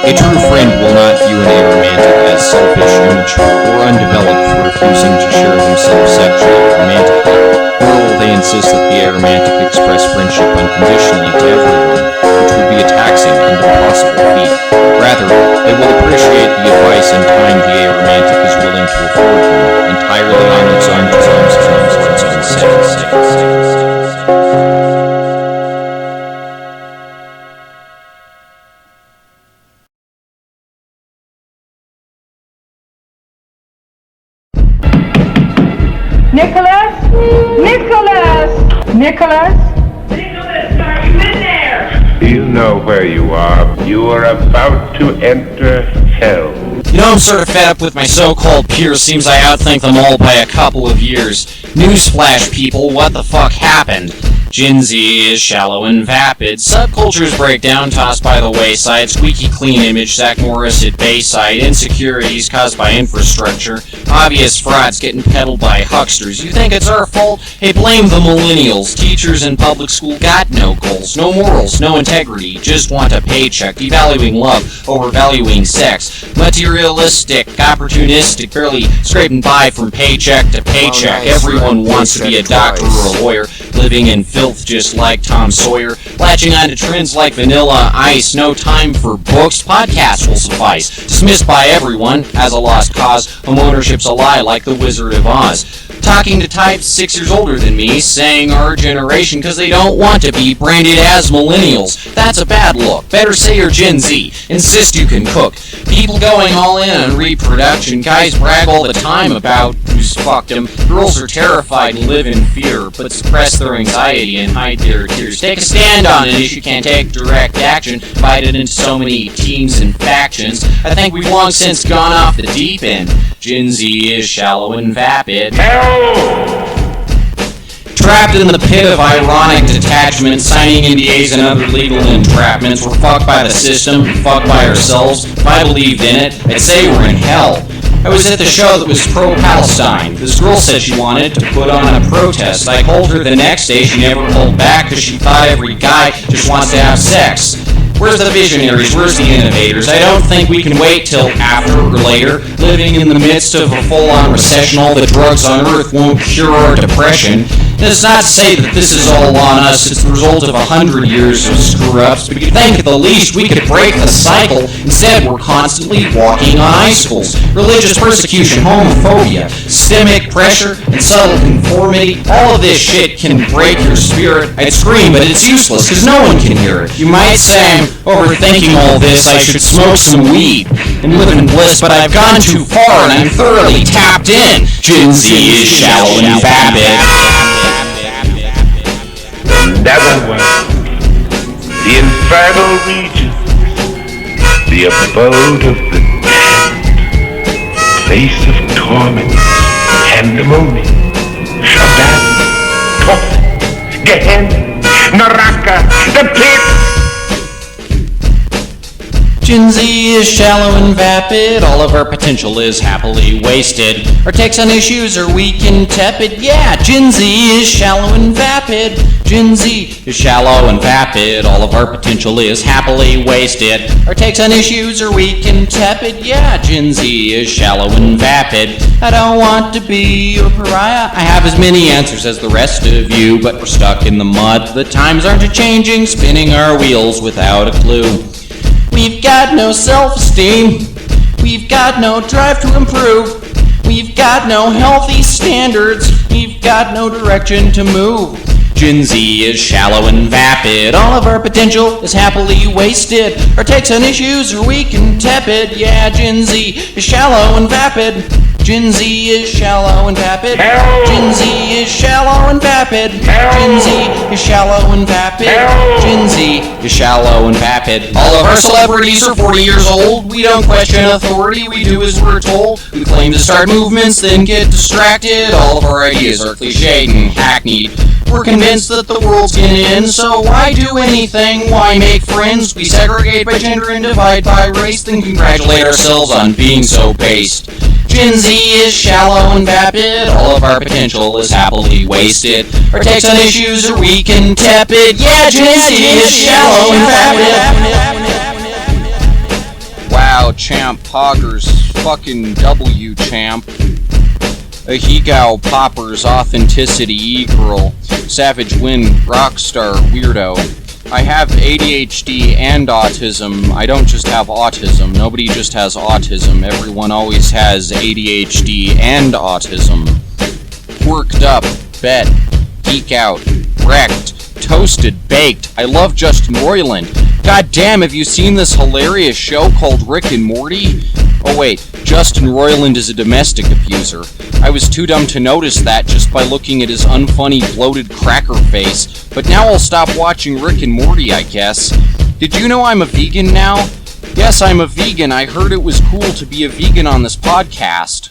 A true friend will not view an aromantic as selfish, immature, or undeveloped for refusing to share themselves sexually or romantically, nor will they insist that the aromantic express friendship unconditionally to everyone, which would be a taxing and impossible feat. Rather, they will appreciate the advice and time the aromantic is willing to afford them, entirely on its own terms and for its own sake. Nicholas? Nicholas! Nicholas? Nicholas, are you in there? You know where you are. You are about to enter hell. You know, I'm sort of fed up with my so-called peers. Seems I outthink them all by a couple of years. Newsflash, people, what the fuck happened? Gen Z is shallow and vapid. Subcultures break down, tossed by the wayside. Squeaky clean image, Zach Morris at Bayside. Insecurities caused by infrastructure. Obvious frauds getting peddled by hucksters. You think it's our fault? Hey, blame the millennials. Teachers in public school got no goals, no morals, no integrity. Just want a paycheck. Devaluing love over valuing sex. Materialistic, opportunistic, barely scraping by from paycheck to paycheck. Everyone wants to be a doctor or a lawyer, living in filth just like Tom Sawyer, latching onto trends like Vanilla Ice. No time for books, podcasts will suffice. Dismissed by everyone as a lost cause. Homeownership's a lie like the Wizard of Oz. Talking to types 6 years older than me, saying our generation because they don't want to be branded as millennials. That's a bad look. Better say you're Gen Z. Insist you can cook. People going all in on reproduction. Guys brag all the time about who's boys fucked them. Girls are terrified and live in fear, but suppress their anxiety and hide their tears. Take a stand on an issue, can't take direct action, divided into so many teams and factions. I think we've long since gone off the deep end. Gen Z is shallow and vapid. Trapped in the pit of ironic detachment, signing NDAs and other legal entrapments. We're fucked by the system, fucked by ourselves. If I believed in it, I'd say we're in hell. I was at the show that was pro-Palestine. This girl said she wanted to put on a protest. I told her the next day she never pulled back because she thought every guy just wants to have sex. Where's the visionaries? Where's the innovators? I don't think we can wait till after or later. Living in the midst of a full-on recession, all the drugs on earth won't cure our depression. And it's not to say that this is all on us. It's the result of 100 years of screw-ups. But you'd think at the least we could break the cycle. Instead, we're constantly walking on icicles. Religious persecution, homophobia, systemic pressure, and subtle conformity. All of this shit can break your spirit. I'd scream, but it's useless because no one can hear it. You might say I'm overthinking all this. I should smoke some weed and live in bliss, but I've gone too far and I'm thoroughly tapped in. Gen Z is shallow and vapid. Another world, the infernal region, the abode of the damned, place of torment, pandemonium, Shaban, Tophet, Gehenna, Naraka, the pit. Gen Z is shallow and vapid, all of our potential is happily wasted. Our takes on issues are weak and tepid, yeah, Gen Z is shallow and vapid. Gen Z is shallow and vapid, all of our potential is happily wasted. Our takes on issues are weak and tepid, yeah, Gen Z is shallow and vapid. I don't want to be your pariah, I have as many answers as the rest of you, but we're stuck in the mud. The times aren't a-changing, spinning our wheels without a clue. We've got no self-esteem, we've got no drive to improve, we've got no healthy standards, we've got no direction to move. Gen Z is shallow and vapid, all of our potential is happily wasted. Our takes on issues are weak and tepid, yeah, Gen Z is shallow and vapid. Gen Z is shallow and vapid. Gen Z is shallow and vapid. Gen Z is shallow and vapid. Gen Z is shallow and vapid. All of our celebrities are 40 years old. We don't question authority, we do as we're told. We claim to start movements, then get distracted. All of our ideas are cliched and hackneyed. We're convinced that the world's gonna end, so why do anything? Why make friends? We segregate by gender and divide by race, then congratulate ourselves on being so based. Gen Z is shallow and vapid, all of our potential is happily wasted. Our takes on issues are weak and tepid, yeah, Gen Z is shallow and vapid. Wow, champ, poggers, fucking W, champ. A Hegao Popper's authenticity e-girl, Savage Win Rockstar Weirdo. I have ADHD and autism. I don't just have autism. Nobody just has autism. Everyone always has ADHD and autism. Worked up, bet, geek out, wrecked, toasted, baked. I love Justin Roiland. God damn, have you seen this hilarious show called Rick and Morty? Oh wait, Justin Roiland is a domestic abuser. I was too dumb to notice that just by looking at his unfunny, bloated cracker face, but now I'll stop watching Rick and Morty, I guess. Did you know I'm a vegan now? Yes, I'm a vegan. I heard it was cool to be a vegan on this podcast.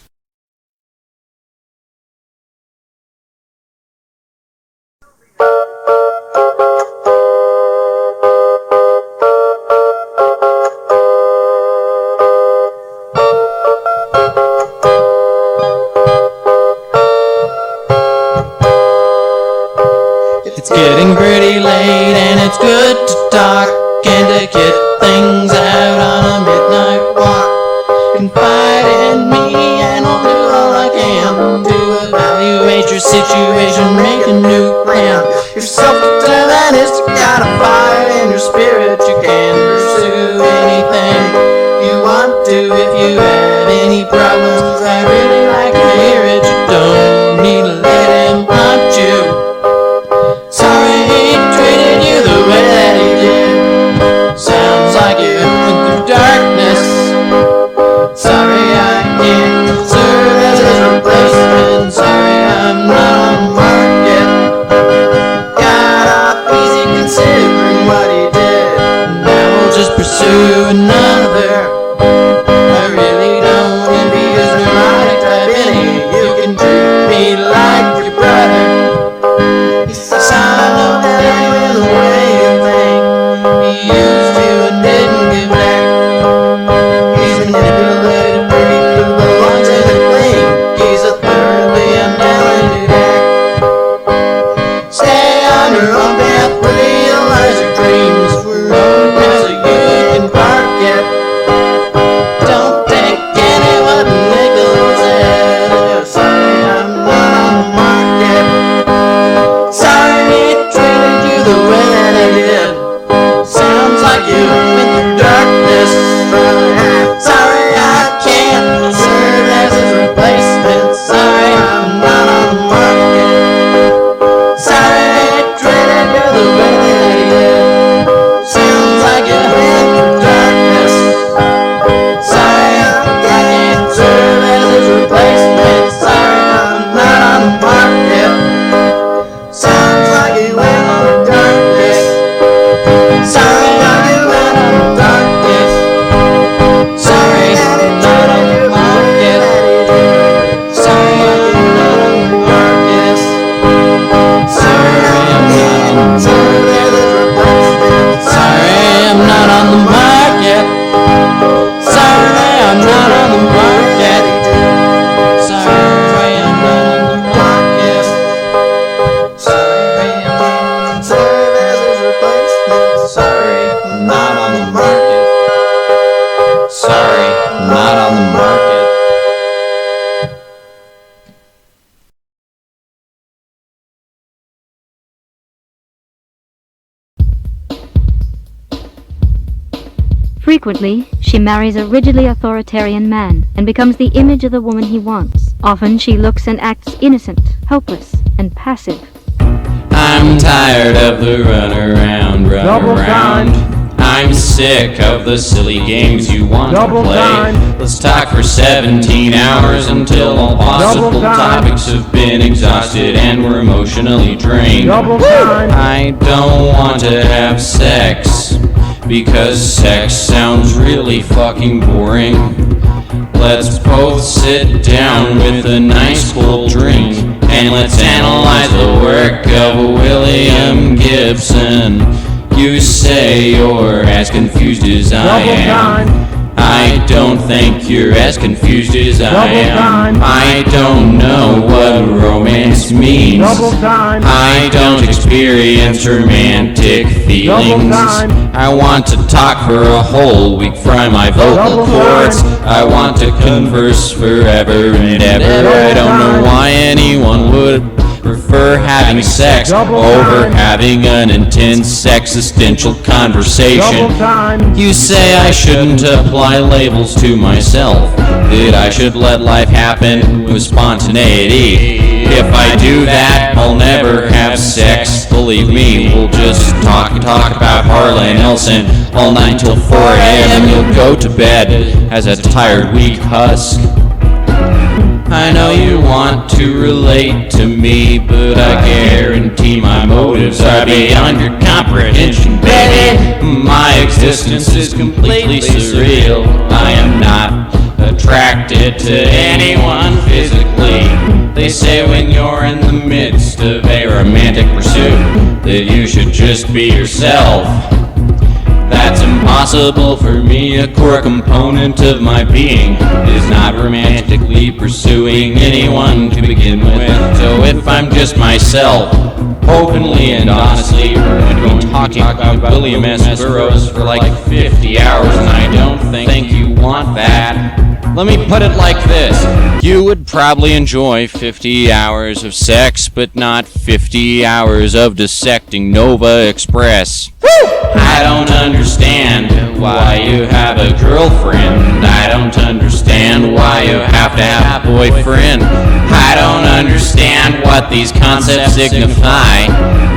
It's getting pretty late and it's good to talk and to get things out on a midnight walk. Confide in me and Frequently, she marries a rigidly authoritarian man and becomes the image of the woman he wants. Often she looks and acts innocent, helpless, and passive. I'm tired of the runaround, runaround. I'm sick of the silly games you want to play. Let's talk for 17 hours until all possible topics have been exhausted and we're emotionally drained. I don't want to have sex because sex sounds really fucking boring. Let's both sit down with a nice cold drink and let's analyze the work of William Gibson. You say you're as confused as I am. I don't think you're as confused as I am. I don't know what romance means. I don't experience romantic feelings. I want to talk for a whole week, fry my vocal cords. I want to converse forever and ever. I don't know why anyone would prefer having sex over having an intense existential conversation. You say I shouldn't apply labels to myself, that I should let life happen with spontaneity. If I do that, I'll never have sex. Believe me, we'll just talk about Harlan Ellison all night till 4 a.m. and you'll go to bed as a tired, weak husk. I know you want to relate to me, but I guarantee my motives are beyond your comprehension, baby. My existence is completely surreal. I am not attracted to anyone physically. They say when you're in the midst of a romantic pursuit that you should just be yourself. That's impossible for me. A core component of my being is not romantically pursuing anyone to begin with. So if I'm just myself, openly and honestly, we're going to be talking about William S. Burroughs for like 50 hours, and I don't think you want that. Let me put it like this. You would probably enjoy 50 hours of sex, but not 50 hours of dissecting Nova Express. I don't understand why you have a girlfriend. I don't understand why you have to have a boyfriend. I don't understand what these concepts signify.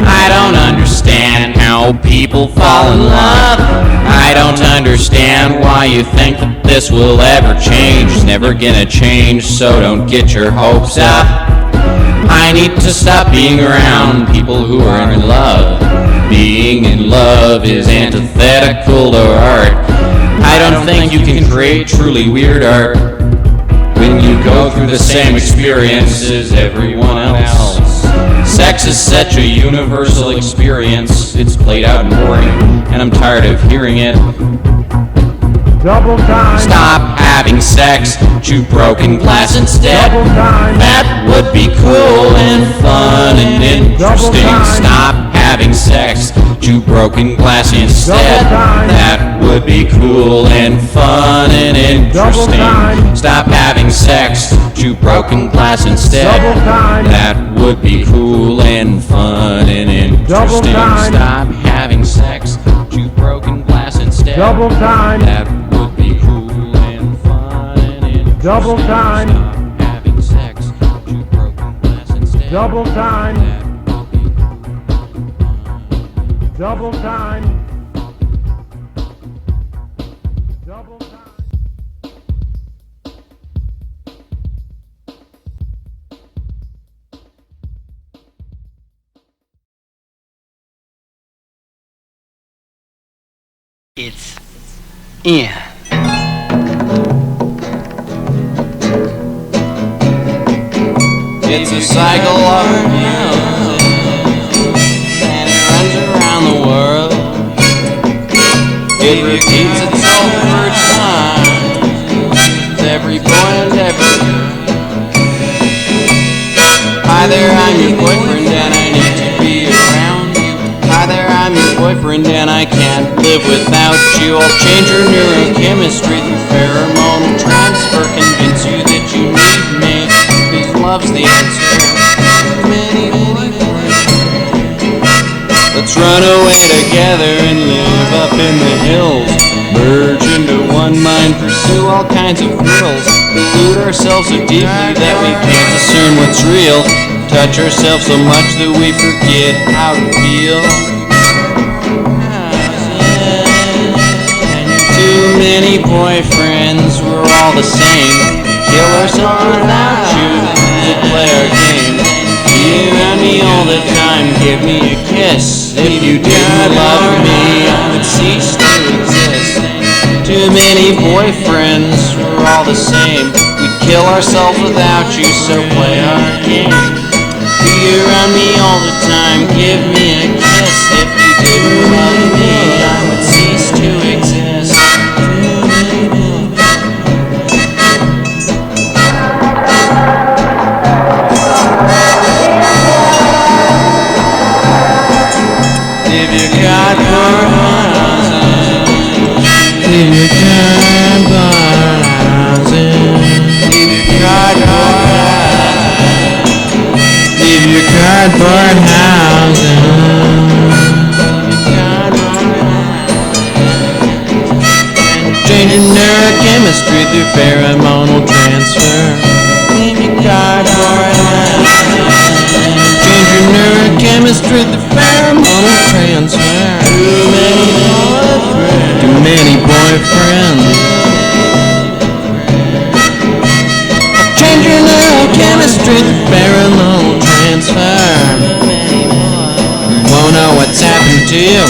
I don't understand how people fall in love. I don't understand why you think that this will ever change. It's never gonna change, so don't get your hopes up. I need to stop being around people who are in love. Being in love is antithetical to art. I don't think you can create truly weird art when you go through the same experience as everyone else. Sex is such a universal experience. It's played out and boring, and I'm tired of hearing it. Double time. Stop having sex, chew broken glass instead. Double time. That would be cool and fun and interesting. Stop having sex, chew broken glass instead. That would be cool and fun and interesting. Stop having sex, chew broken glass instead. That would be cool and fun and interesting. Stop having sex, chew broken glass instead. Double time. That would be cool and fun and interesting. Double time. Stop having sex, chew broken glass instead. Double time. That would be cool. Double time. Double time. It's in. It's a cycle of music, and it runs around the world. It repeats itself over time, every boy and every girl. Hi there, I'm your boyfriend and I need to be around you. Hi there, I'm your boyfriend and I can't live without you. I'll change your neurochemistry through pheromone transfer, convince you that you need me, 'cause love's the answer. Let's run away together and live up in the hills. Merge into one mind, pursue all kinds of thrills. Delude ourselves so deeply that we can't discern what's real. Touch ourselves so much that we forget how to feel. Too many boyfriends, we're all the same. Kill ourselves without you to play our game. You and me all the time, give me a kiss. If you didn't love me, I would cease to exist. Too many boyfriends, we're all the same. We'd kill ourselves without you, so play our game. You around me all the time, give me a kiss. If you didn't love me, I would cease to exist. If you got more houses, if you got more houses, if you got more houses, if you got more houses, changing neurochemistry through pheromonal transfer. If you got more houses, change your neurochemistry through pheromonal transfer. Too many boyfriends. Change your neurochemistry through pheromonal transfer. Won't know what's happened to you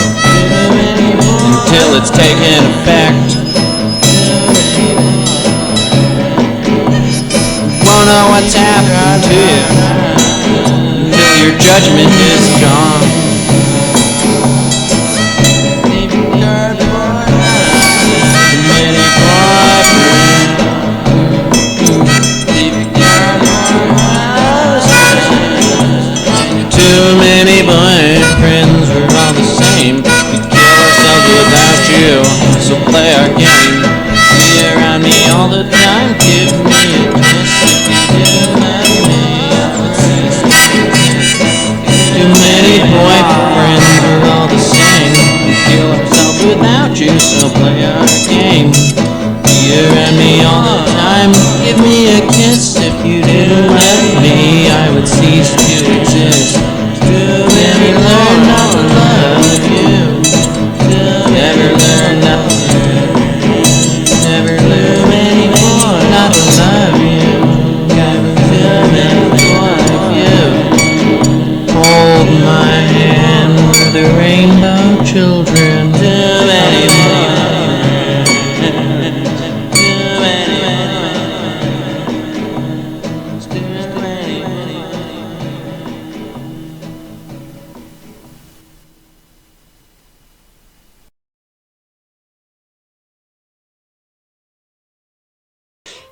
until it's taken effect. Won't know what's happened to you until your judgment is gone. Too many boyfriends, we're all the same. We kill ourselves without you, so play our game. Be around me all the time, give me a kiss. If you didn't love me, I would cease to exist. Too many boyfriends, we're all the same. We kill ourselves without you, so play our game. Be around me all the time, give me a kiss. If you didn't love me, I would cease to exist. Never learn not to love you. Never learn not to never learn anymore not to love you. Too many of you. Hold my hand, we're the rainbow children. Too many more.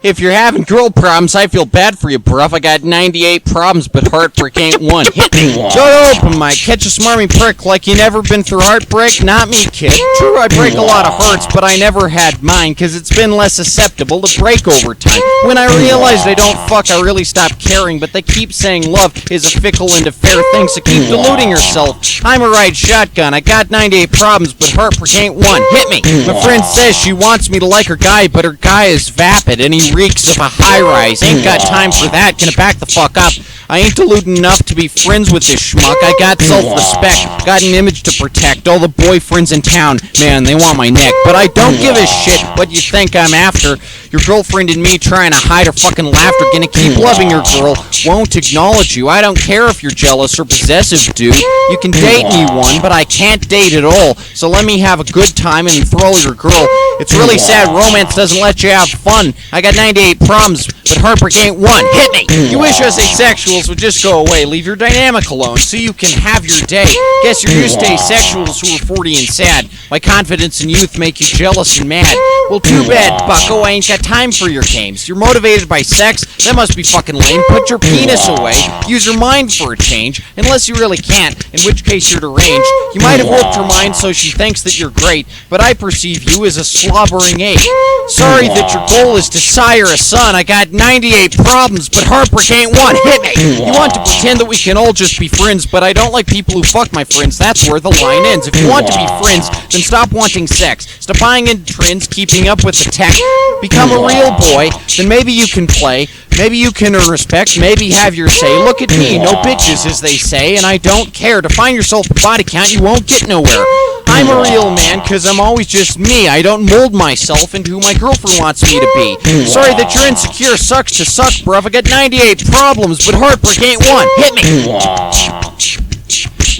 If you're having girl problems, I feel bad for you, bruv. I got 98 problems, but heartbreak ain't one. Hit me one. Shut open, Mike. Catch a smarmy prick like you never been through heartbreak? Not me, kid. True, I break a lot of hearts, but I never had mine, cause it's been less susceptible to break over time. When I realized I don't fuck, I really stopped caring, but they keep saying love is a fickle and a fair thing, so keep deluding yourself. I'm a right shotgun. I got 98 problems, but heartbreak ain't one. Hit me. My friend says she wants me to like her guy, but her guy is vapid, and he reeks of a high-rise. Ain't got time for that. Gonna back the fuck up. I ain't deluding enough to be friends with this schmuck. I got self-respect. Got an image to protect. All the boyfriends in town, man, they want my neck. But I don't give a shit what you think I'm after. Your girlfriend and me trying to hide her fucking laughter. Gonna keep loving your girl. Won't acknowledge you. I don't care if you're jealous or possessive, dude. You can date me one, but I can't date at all. So let me have a good time and enthrall your girl. It's really sad romance doesn't let you have fun. I got 98 problems, but heartbreak ain't one. Hit me! You wish us asexuals would just go away. Leave your dynamic alone so you can have your day. Guess you're used to asexuals who are 40 and sad. My confidence and youth make you jealous and mad. Well, too bad, bucko. I ain't got time for your games. You're motivated by sex? That must be fucking lame. Put your penis away. Use your mind for a change. Unless you really can't, in which case you're deranged. You might have warped her mind so she thinks that you're great, but I perceive you as a slobbering ape. Sorry that your goal is to side hire a son. I got 98 problems, but heartbreak ain't one. Hit me! You want to pretend that we can all just be friends, but I don't like people who fuck my friends. That's where the line ends. If you want to be friends, then stop wanting sex. Stop buying into trends, keeping up with the tech. Become a real boy, then maybe you can play. Maybe you can earn respect, maybe have your say. Look at me, no bitches, as they say, and I don't care. Define yourself by body count, you won't get nowhere. I'm a real man, cause I'm always just me. I don't mold myself into who my girlfriend wants me to be. Sorry that you're insecure, sucks to suck, bruv. I got 98 problems, but heartbreak ain't one. Hit me!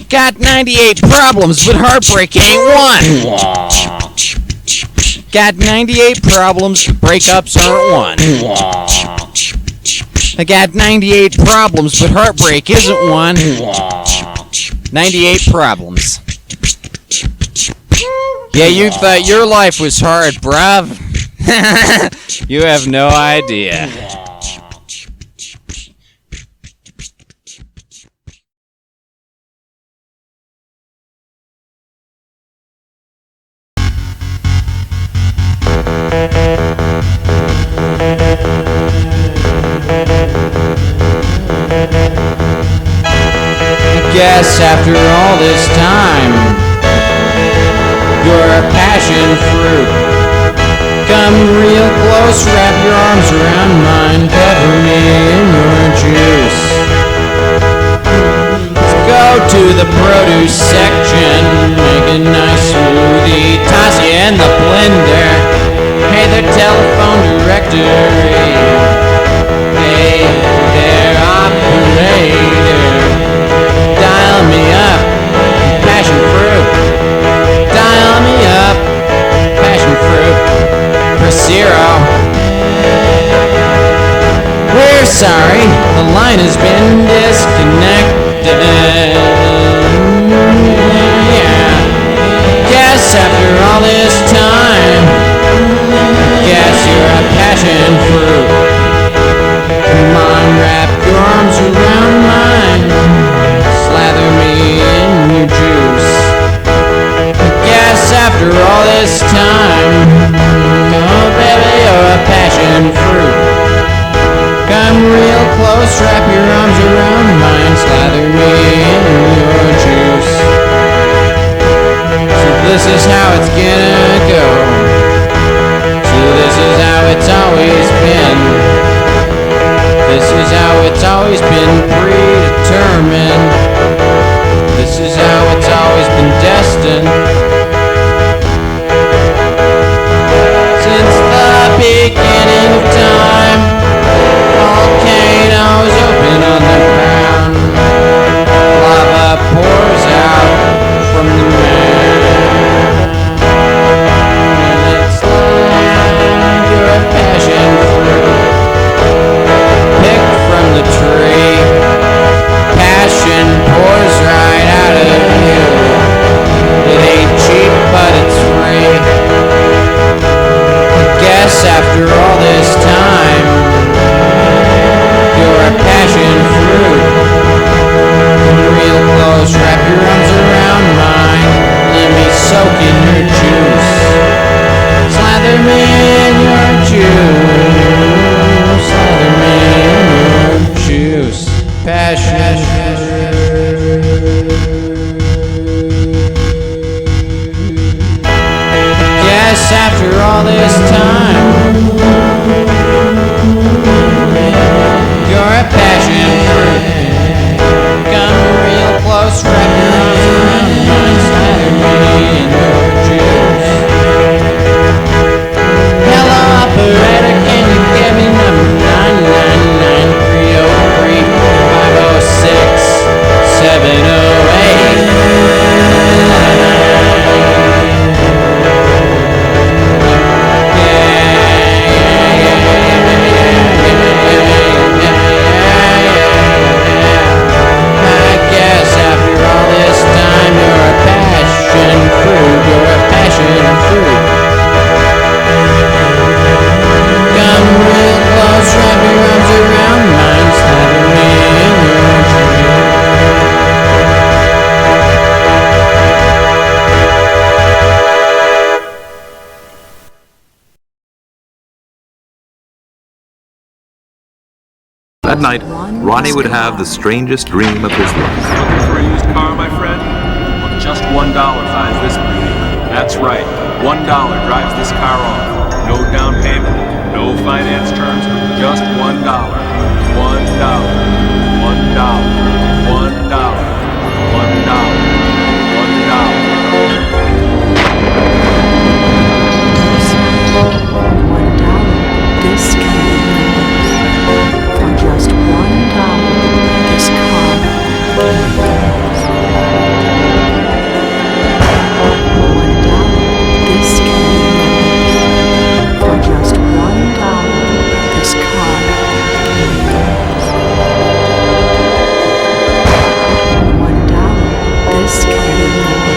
Got 98 problems, but heartbreak ain't one. Got 98 problems, but breakups aren't one. I got 98 problems, but heartbreak isn't one. 98 problems. Yeah, you thought your life was hard, bruv. You have no idea. I guess after all this time, you're a passion fruit. Come real close, wrap your arms around mine, cover me in your juice. Let's go to the produce section, make a nice smoothie, toss you in the blender. Hey there, telephone directory. Hey there, operator. Dial me up, passion fruit. Dial me up, passion fruit. Press 0. We're sorry, the line has been disconnected. Yeah. Guess after all this time, guess you're a passion fruit. Come on, wrap your arms around mine. Slather me in your juice. Guess after all this time, oh baby, you're a passion fruit. Come real close, wrap your arms around mine, slather me in your juice. So this is how it's gonna That night, Ronnie would have the strangest dream of his life. Looking for a used car, my friend? Well, just $1 buys this beauty. That's right, $1 drives this car off. No down payment, no finance terms, just $1. $1. $1. $1. This can be yours. For just $1, this car can be yours. $1, this can be yours. For just $1, this car can be yours. $1, this can be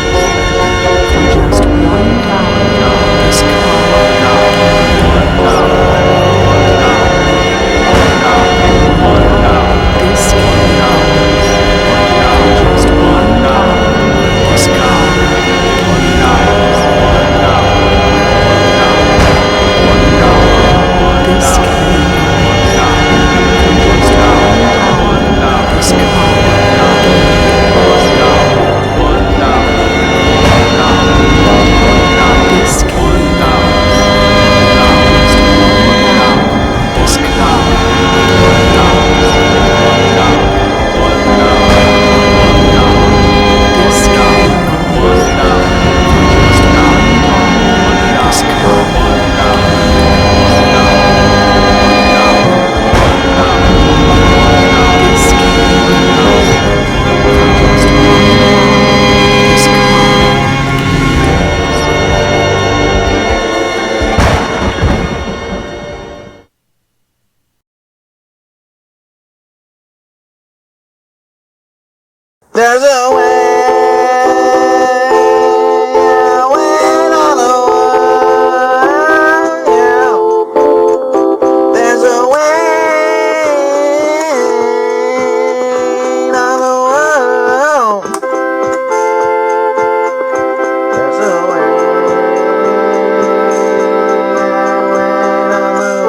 yours. For just $1, this car can be yours. There's a way on the world, yeah. There's a way on the world. There's a way on the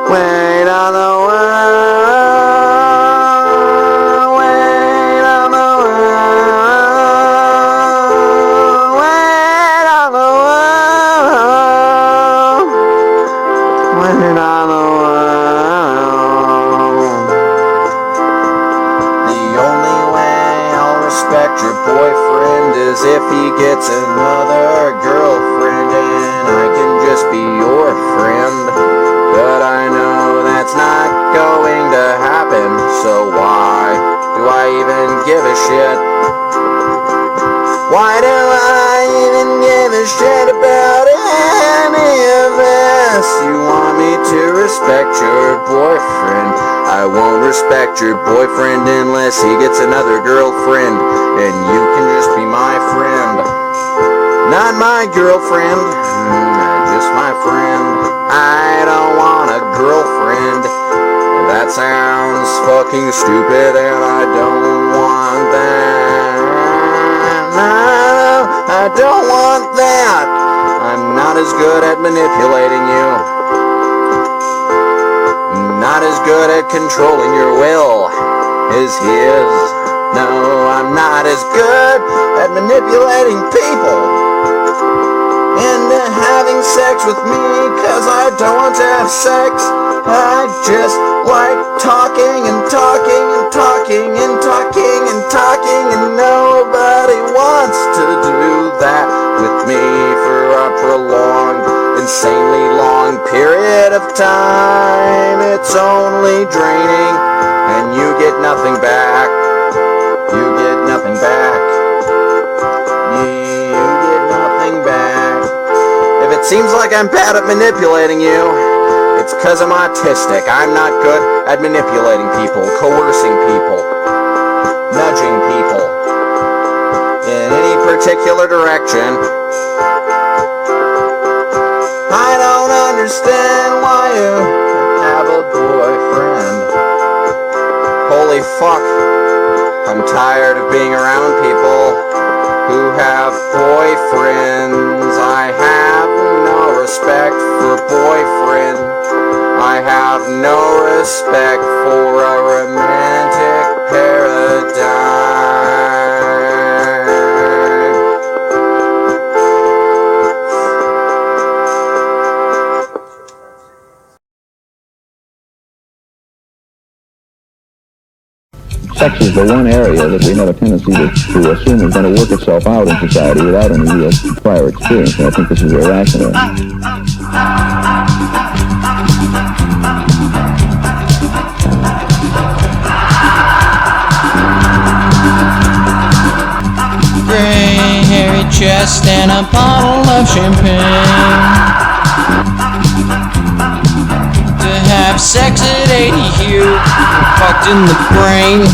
wait on the world, wait on the world, wait on the world, wait on the world. The only way I'll respect your boyfriend is if he gets another girlfriend and I can just be your friend. But I know that's not going to happen, so why do I even give a shit? Why do I even give a shit about any of this? You want me to respect your boyfriend? I won't respect your boyfriend unless he gets another girlfriend, and you can just be my friend. Not my girlfriend, just my friend. I don't want a girlfriend. That sounds fucking stupid and I don't want that. No, I don't want that. I'm not as good at manipulating you. Not as good at controlling your will as he is. No, I'm not as good at manipulating people into having sex with me, cause I don't want to have sex. I just like talking and talking and talking and talking and talking, and nobody wants to do that with me for a prolonged, insanely long period of time. It's only draining and you get nothing back. You get nothing back. You get nothing back. If it seems like I'm bad at manipulating you, it's because I'm autistic. I'm not good at manipulating people, coercing people, nudging people in any particular direction. I don't understand why you have a boyfriend. Holy fuck, I'm tired of being around people who have have boyfriends. I have no respect for boyfriend. I have no respect for a romantic paradigm. Sex is the one area that we have a tendency to assume is going to work itself out in society without any real prior experience, and I think this is irrational. Gray, hairy chest and a bottle of champagne. To have sex at 80, Hugh, fucked in the brain.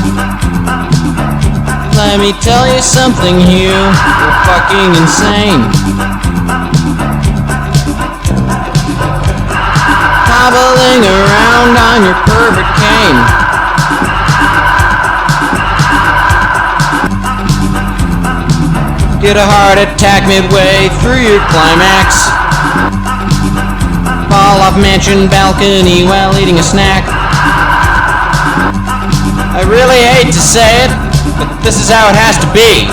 Let me tell you something, Hugh, you're fucking insane. Hobbling around on your pervert cane. Get a heart attack midway through your climax. Fall off mansion balcony while eating a snack. I really hate to say it, but this is how it has to be.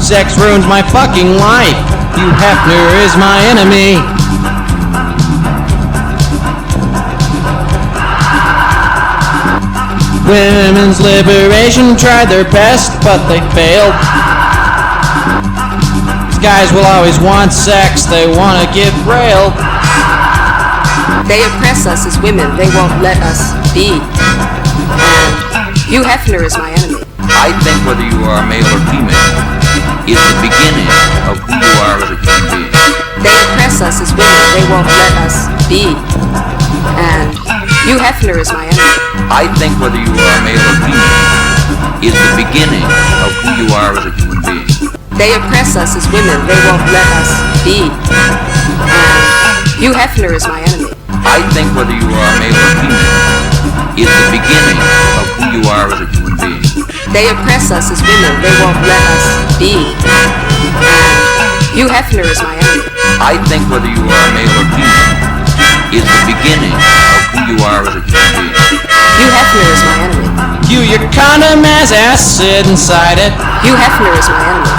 Sex ruins my fucking life. Hugh Hefner is my enemy. Women's liberation tried their best, but they failed. These guys will always want sex, they wanna get railed. They oppress us as women, they won't let us be. And Hugh Hefner is my enemy. I think whether you are male or female is the beginning of who you are as a human being. They oppress us as women, they won't let us be. And Hugh Hefner is my enemy. I think whether you are male or female is the beginning of who you are as a human being. They oppress us as women, they won't let us be. And Hugh Hefner is my enemy. I think whether you are male or female is the beginning of who you are as a human being. They oppress us as women, they won't let us be. And Hugh Hefner is my enemy. I think whether you are male or female is the beginning of who you are as a human being. Hugh Hefner is my enemy. Hugh, your condom has acid inside it. Hugh Hefner is my enemy.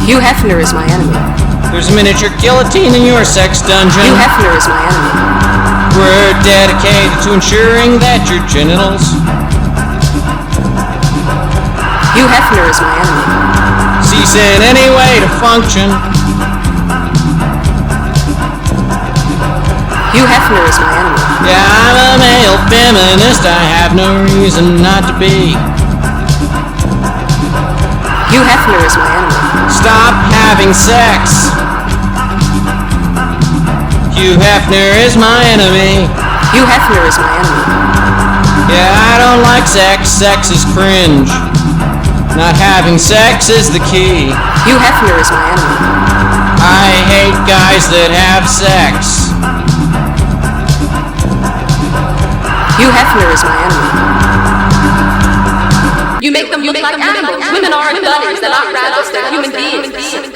Hugh Hefner is my enemy. There's a miniature guillotine in your sex dungeon. Hugh Hefner is my enemy. We're dedicated to ensuring that your genitals. Hugh Hefner is my enemy. Cease in any way to function. Hugh Hefner is my enemy. Yeah, I'm a male feminist, I have no reason not to be. Hugh Hefner is my enemy. Stop having sex. Hugh Hefner is my enemy. Hugh Hefner is my enemy. Yeah, I don't like sex, sex is cringe. Not having sex is the key. Hugh Hefner is my enemy. I hate guys that have sex. Hugh Hefner is my enemy. You make them look like animals. Women aren't bunnies, they're not rabbits, they're human beings.